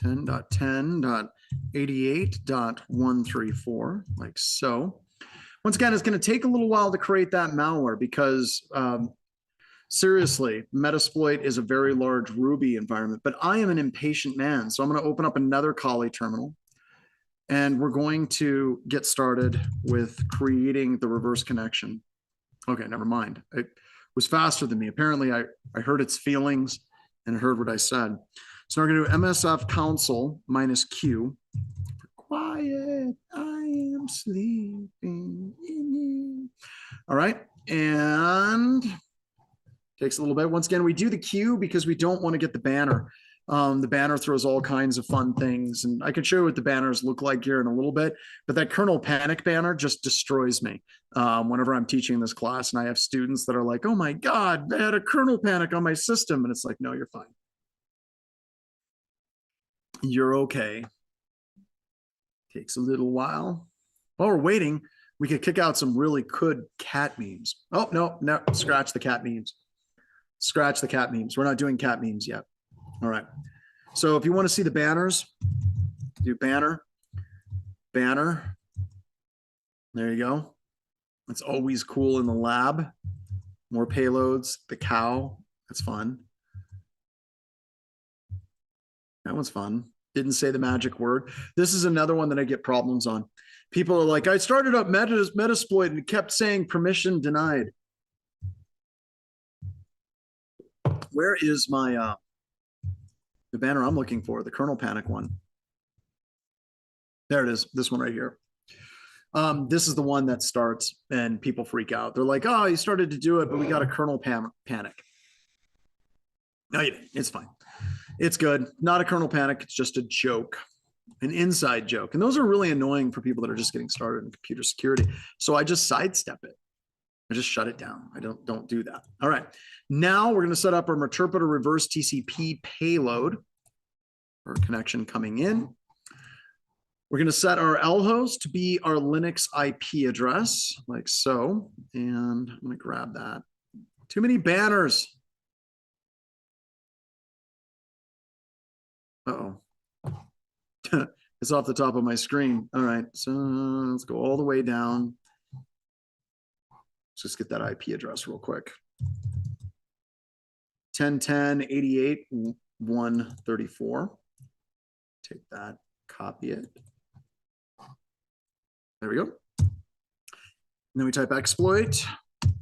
.10.10.88.134, like so. Once again, it's going to take a little while to create that malware because seriously, Metasploit is a very large Ruby environment, but I am an impatient man. So I'm going to open up another Kali terminal and we're going to get started with creating the reverse connection. Okay, never mind. It was faster than me. Apparently I heard its feelings and it heard what I said. So we're going to do MSF console -Q. Quiet, I am sleeping in you. All right, and takes a little bit. Once again, we do the Q because we don't want to get the banner. The banner throws all kinds of fun things, and I can show you what the banners look like here in a little bit, but that kernel panic banner just destroys me whenever I'm teaching this class, and I have students that are like, oh my God, I had a kernel panic on my system, and it's like, no, you're fine. You're okay. Takes a little while. While we're waiting, we could kick out some really good cat memes. Oh, no, scratch the cat memes. Scratch the cat memes. We're not doing cat memes yet. All right. So if you want to see the banners, do banner, banner. There you go. It's always cool in the lab. More payloads, the cow. That's fun. That one's fun. Didn't say the magic word. This is another one that I get problems on. People are like, I started up Metasploit and kept saying permission denied. Where is my the banner I'm looking for, the kernel panic one? There it is, this one right here. This is the one that starts and people freak out. They're like, oh, you started to do it, but we got a kernel panic. No, you didn't. It's fine. It's good. Not a kernel panic. It's just a joke, an inside joke. And those are really annoying for people that are just getting started in computer security. So I just sidestep it. I just shut it down. I don't do that. All right. Now we're going to set up our interpreter reverse TCP payload or connection coming in. We're going to set our lhost to be our Linux IP address, like so. And I'm going to grab that. Too many banners. Uh-oh. It's off the top of my screen. All right, so let's go all the way down. Let's just get that IP address real quick. 10.10.88.134. Take that, copy it. There we go. And then we type exploit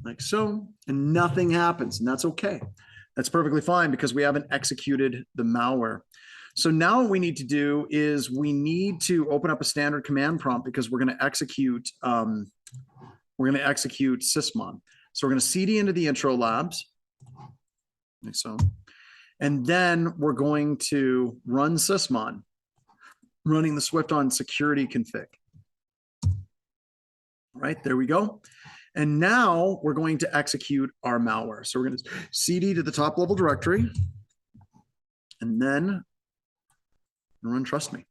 like so, and nothing happens, and that's okay. That's perfectly fine because we haven't executed the malware. So now what we need to do is we need to open up a standard command prompt because we're going to execute Sysmon. So we're going to cd into the intro labs, like so, and then we're going to run Sysmon, running the Swift on security config. Right, there we go. And now we're going to execute our malware. So we're going to cd to the top level directory and then run trust me.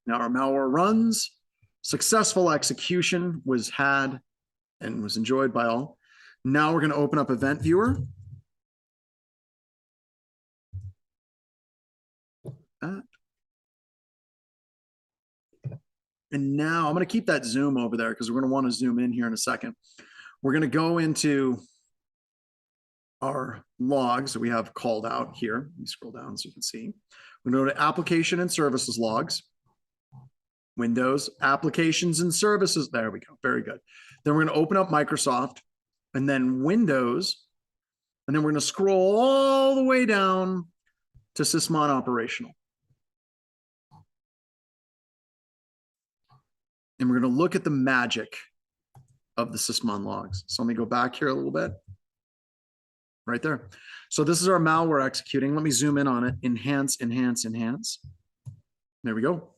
Now our malware runs. Successful execution was had and was enjoyed by all. Now we're going to open up Event Viewer. And now I'm going to keep that zoom over there because we're going to want to zoom in here in a second. We're going to go into our logs that we have called out here. Let me scroll down so you can see. We're going to go to Application and Services Logs. Windows, Applications and Services. There we go. Very good. Then we're going to open up Microsoft and then Windows. And then we're going to scroll all the way down to Sysmon Operational. And we're going to look at the magic of the Sysmon logs. So let me go back here a little bit. Right there. So this is our malware executing. Let me zoom in on it. Enhance, enhance, enhance. There we go.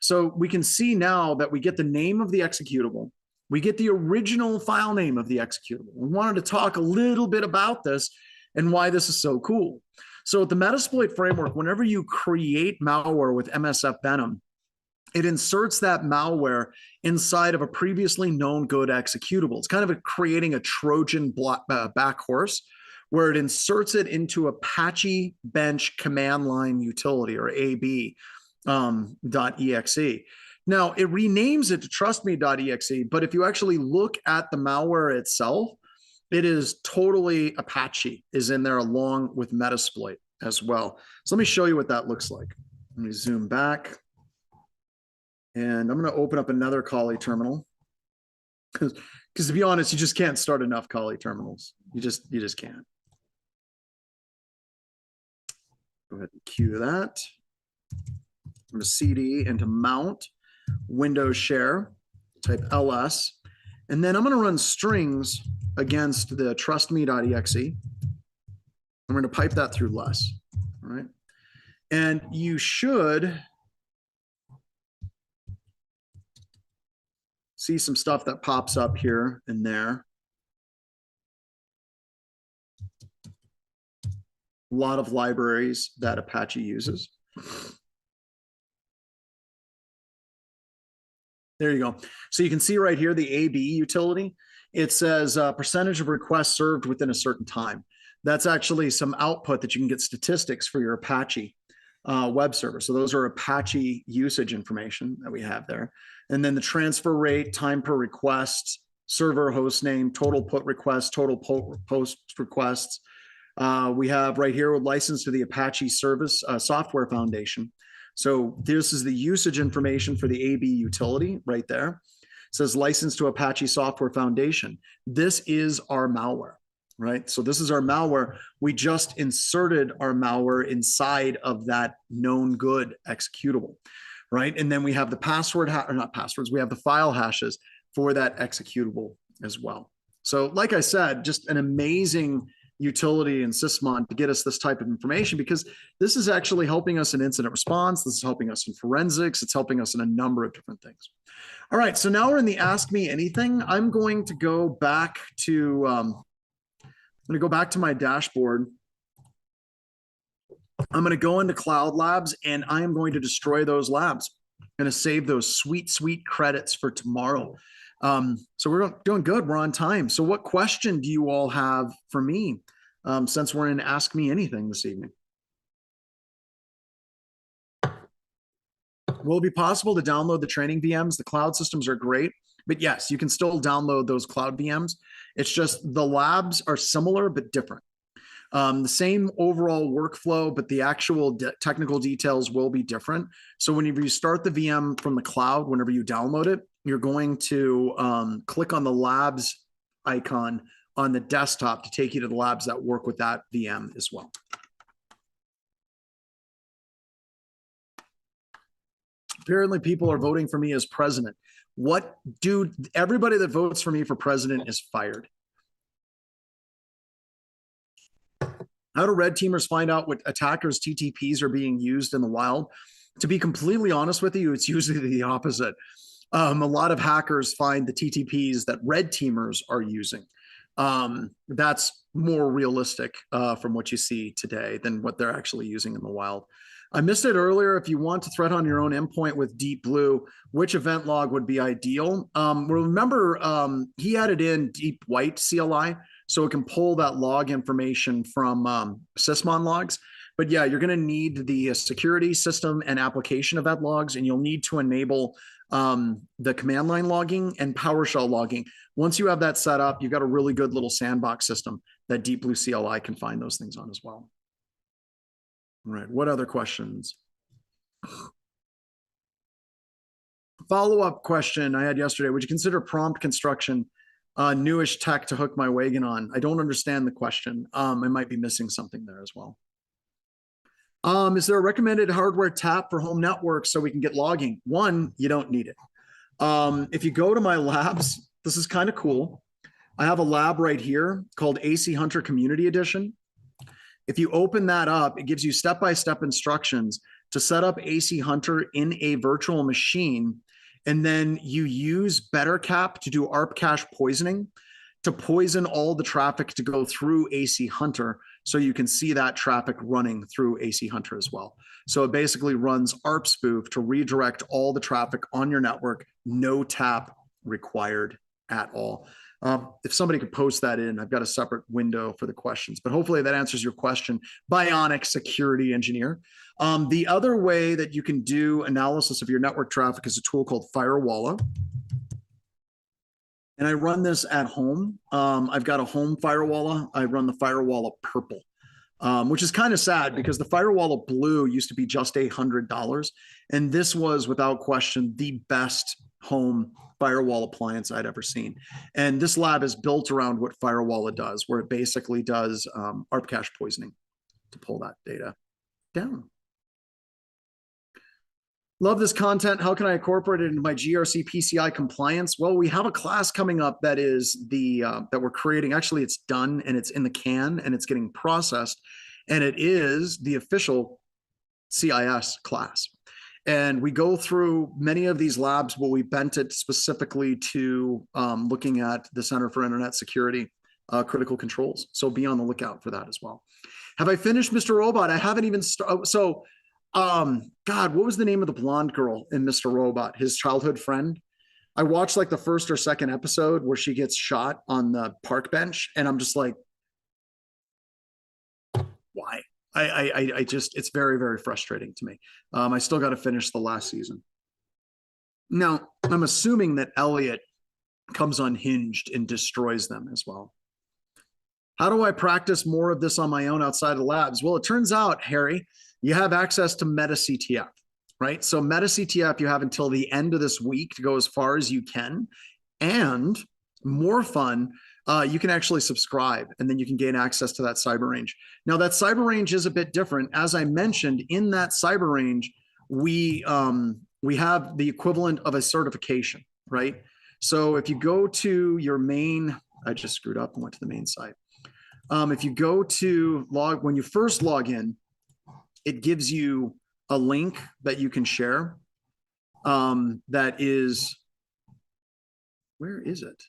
So we can see now that we get the name of the executable. We get the original file name of the executable. We wanted to talk a little bit about this and why this is so cool. So with the Metasploit framework, whenever you create malware with MSF Venom, it inserts that malware inside of a previously known good executable. It's kind of creating a Trojan back horse where it inserts it into Apache Bench command line utility or AB .exe. Now it renames it to trustme.exe, but if you actually look at the malware itself, it is totally Apache is in there along with Metasploit as well. So let me show you what that looks like. Let me zoom back. And I'm going to open up another Kali terminal because to be honest, you just can't start enough Kali terminals. You just can't. Go ahead and queue that. I'm going to cd into mount, Windows share, type ls, and then I'm going to run strings against the trustme.exe. I'm going to pipe that through less. All right. And you should see some stuff that pops up here and there. A lot of libraries that Apache uses. There you go. So you can see right here, the AB utility, it says percentage of requests served within a certain time. That's actually some output that you can get statistics for your Apache web server. So those are Apache usage information that we have there. And then the transfer rate, time per request, server host name, total put requests, total post requests. We have right here with license to the Apache Service Software Foundation. So this is the usage information for the AB utility right there. It says license to Apache Software Foundation. This is our malware, right? So this is our malware. We just inserted our malware inside of that known good executable, right? And then we have the password, or not passwords, we have the file hashes for that executable as well. So like I said, just an amazing utility in Sysmon to get us this type of information, because this is actually helping us in incident response. This is helping us in forensics. It's helping us in a number of different things. All right, so now we're in the Ask Me Anything. I'm going to go back to, my dashboard. I'm going to go into Cloud Labs and I am going to destroy those labs. I'm going to save those sweet, sweet credits for tomorrow. So we're doing good. We're on time. So what question do you all have for me since we're in Ask Me Anything this evening? Will it be possible to download the training VMs? The cloud systems are great. But yes, you can still download those cloud VMs. It's just the labs are similar but different. The same overall workflow, but the actual technical details will be different. So whenever you start the VM from the cloud, whenever you download it, you're going to click on the labs icon on the desktop to take you to the labs that work with that VM as well. Apparently people are voting for me as president. What, dude, everybody that votes for me for president is fired. How do red teamers find out what attackers' TTPs are being used in the wild? To be completely honest with you, it's usually the opposite. A lot of hackers find the TTPs that red teamers are using. That's more realistic from what you see today than what they're actually using in the wild. I missed it earlier. If you want to threat on your own endpoint with Deep Blue, which event log would be ideal? Remember, he added in Deep White CLI, so it can pull that log information from Sysmon logs. But yeah, you're going to need the security system and application event logs, and you'll need to enable the command line logging and PowerShell logging. Once you have that set up, you've got a really good little sandbox system that Deep Blue CLI can find those things on as well. All right, what other questions? Follow-up question I had yesterday, would you consider prompt construction newish tech to hook my wagon on? I don't understand the question. I might be missing something there as well. Is there a recommended hardware tap for home networks so we can get logging? One, you don't need it. If you go to my labs, this is kind of cool. I have a lab right here called AC Hunter Community Edition. If you open that up, it gives you step-by-step instructions to set up AC Hunter in a virtual machine. And then you use BetterCap to do ARP cache poisoning to poison all the traffic to go through AC Hunter. So you can see that traffic running through AC Hunter as well. So it basically runs ARP spoof to redirect all the traffic on your network, no tap required at all. If somebody could post that in, I've got a separate window for the questions, but hopefully that answers your question. Bionic security engineer. The other way that you can do analysis of your network traffic is a tool called Firewall. And I run this at home. I've got a home Firewall. I run the Firewall Purple, which is kind of sad because the Firewall Blue used to be just $800. And this was without question the best home firewall appliance I'd ever seen. And this lab is built around what Firewall does, where it basically does ARP cache poisoning to pull that data down. Love this content. How can I incorporate it into my GRC PCI compliance? Well, we have a class coming up that is that we're creating. Actually, it's done and it's in the can and it's getting processed. And it is the official CIS class. And we go through many of these labs where we bent it specifically to looking at the Center for Internet Security critical controls. So be on the lookout for that as well. Have I finished Mr. Robot? I haven't even started. So, God, what was the name of the blonde girl in Mr. Robot? His childhood friend? I watched like the first or second episode where she gets shot on the park bench. And I'm just like, why? I just, it's very, very frustrating to me. I still got to finish the last season. Now, I'm assuming that Elliot comes unhinged and destroys them as well. How do I practice more of this on my own outside of the labs? Well, it turns out, Harry, you have access to MetaCTF, right? So MetaCTF, you have until the end of this week to go as far as you can. And more fun, you can actually subscribe and then you can gain access to that cyber range. Now that cyber range is a bit different. As I mentioned, in that cyber range, we have the equivalent of a certification, right? So if you go to your main, I just screwed up and went to the main site. If you go to when you first log in, it gives you a link that you can share. That is, where is it?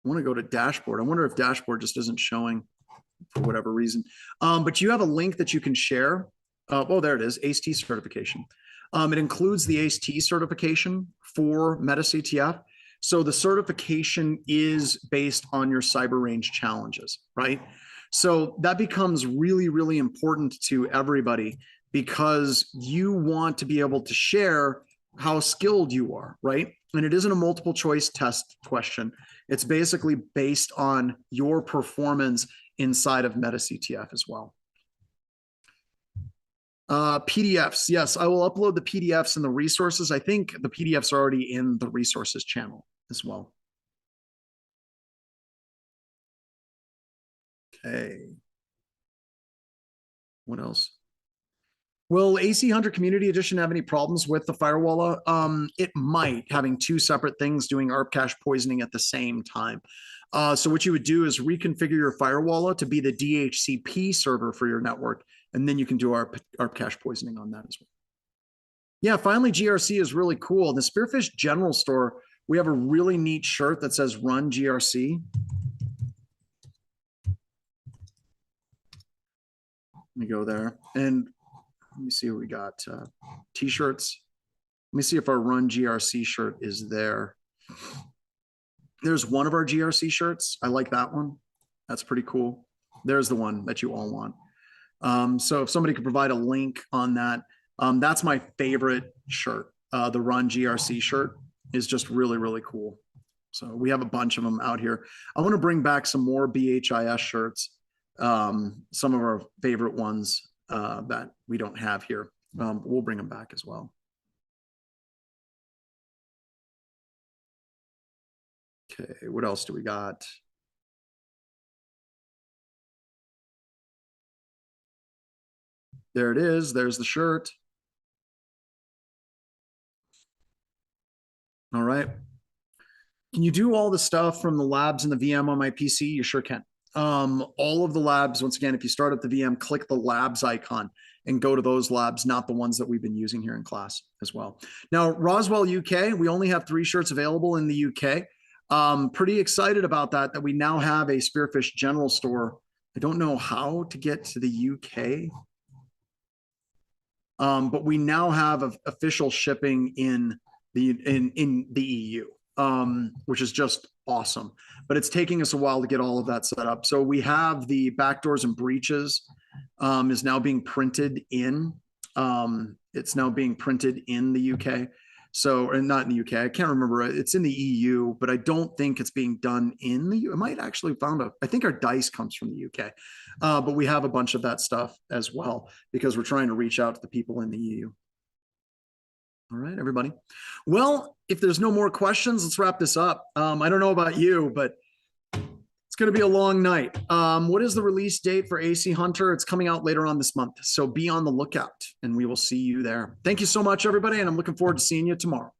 I want to go to dashboard. I wonder if dashboard just isn't showing for whatever reason. But you have a link that you can share. Oh, there it is, ACE-T certification. It includes the ACE-T certification for MetaCTF. So the certification is based on your cyber range challenges, right? So that becomes really, really important to everybody because you want to be able to share how skilled you are, right? And it isn't a multiple choice test question. It's basically based on your performance inside of MetaCTF as well. PDFs. Yes, I will upload the PDFs and the resources. I think the PDFs are already in the resources channel as well. Okay. What else? Will AC Hunter Community Edition have any problems with the Firewall? It might, having two separate things doing ARP cache poisoning at the same time. So what you would do is reconfigure your Firewall to be the DHCP server for your network, and then you can do ARP cache poisoning on that as well. Yeah, finally, GRC is really cool. In the Spearfish General Store, we have a really neat shirt that says Run GRC. Let me go there. And let me see what we got. T-shirts. Let me see if our Run GRC shirt is there. There's one of our GRC shirts. I like that one. That's pretty cool. There's the one that you all want. So if somebody could provide a link on that, that's my favorite shirt. The Run GRC shirt is just really, really cool. So we have a bunch of them out here. I want to bring back some more BHIS shirts. Some of our favorite ones that we don't have here. We'll bring them back as well. Okay, what else do we got? There it is. There's the shirt. All right. Can you do all the stuff from the labs and the VM on my PC? You sure can. All of the labs, once again, if you start up the VM, click the labs icon and go to those labs, not the ones that we've been using here in class as well. Now, Roswell, UK, we only have 3 shirts available in the UK. Pretty excited about that we now have a Spearfish General Store. I don't know how to get to the UK, but we now have official shipping in the EU, which is just awesome. But it's taking us a while to get all of that set up. So we have the backdoors and breaches is now being printed in. It's now being printed in the UK. So, or not in the UK, I can't remember. It's in the EU, but I don't think it's being done in the EU. I might actually I think our dice comes from the UK, but we have a bunch of that stuff as well because we're trying to reach out to the people in the EU. All right, everybody. Well, if there's no more questions, let's wrap this up. I don't know about you, but it's going to be a long night. What is the release date for AC Hunter? It's coming out later on this month. So be on the lookout and we will see you there. Thank you so much, everybody. And I'm looking forward to seeing you tomorrow.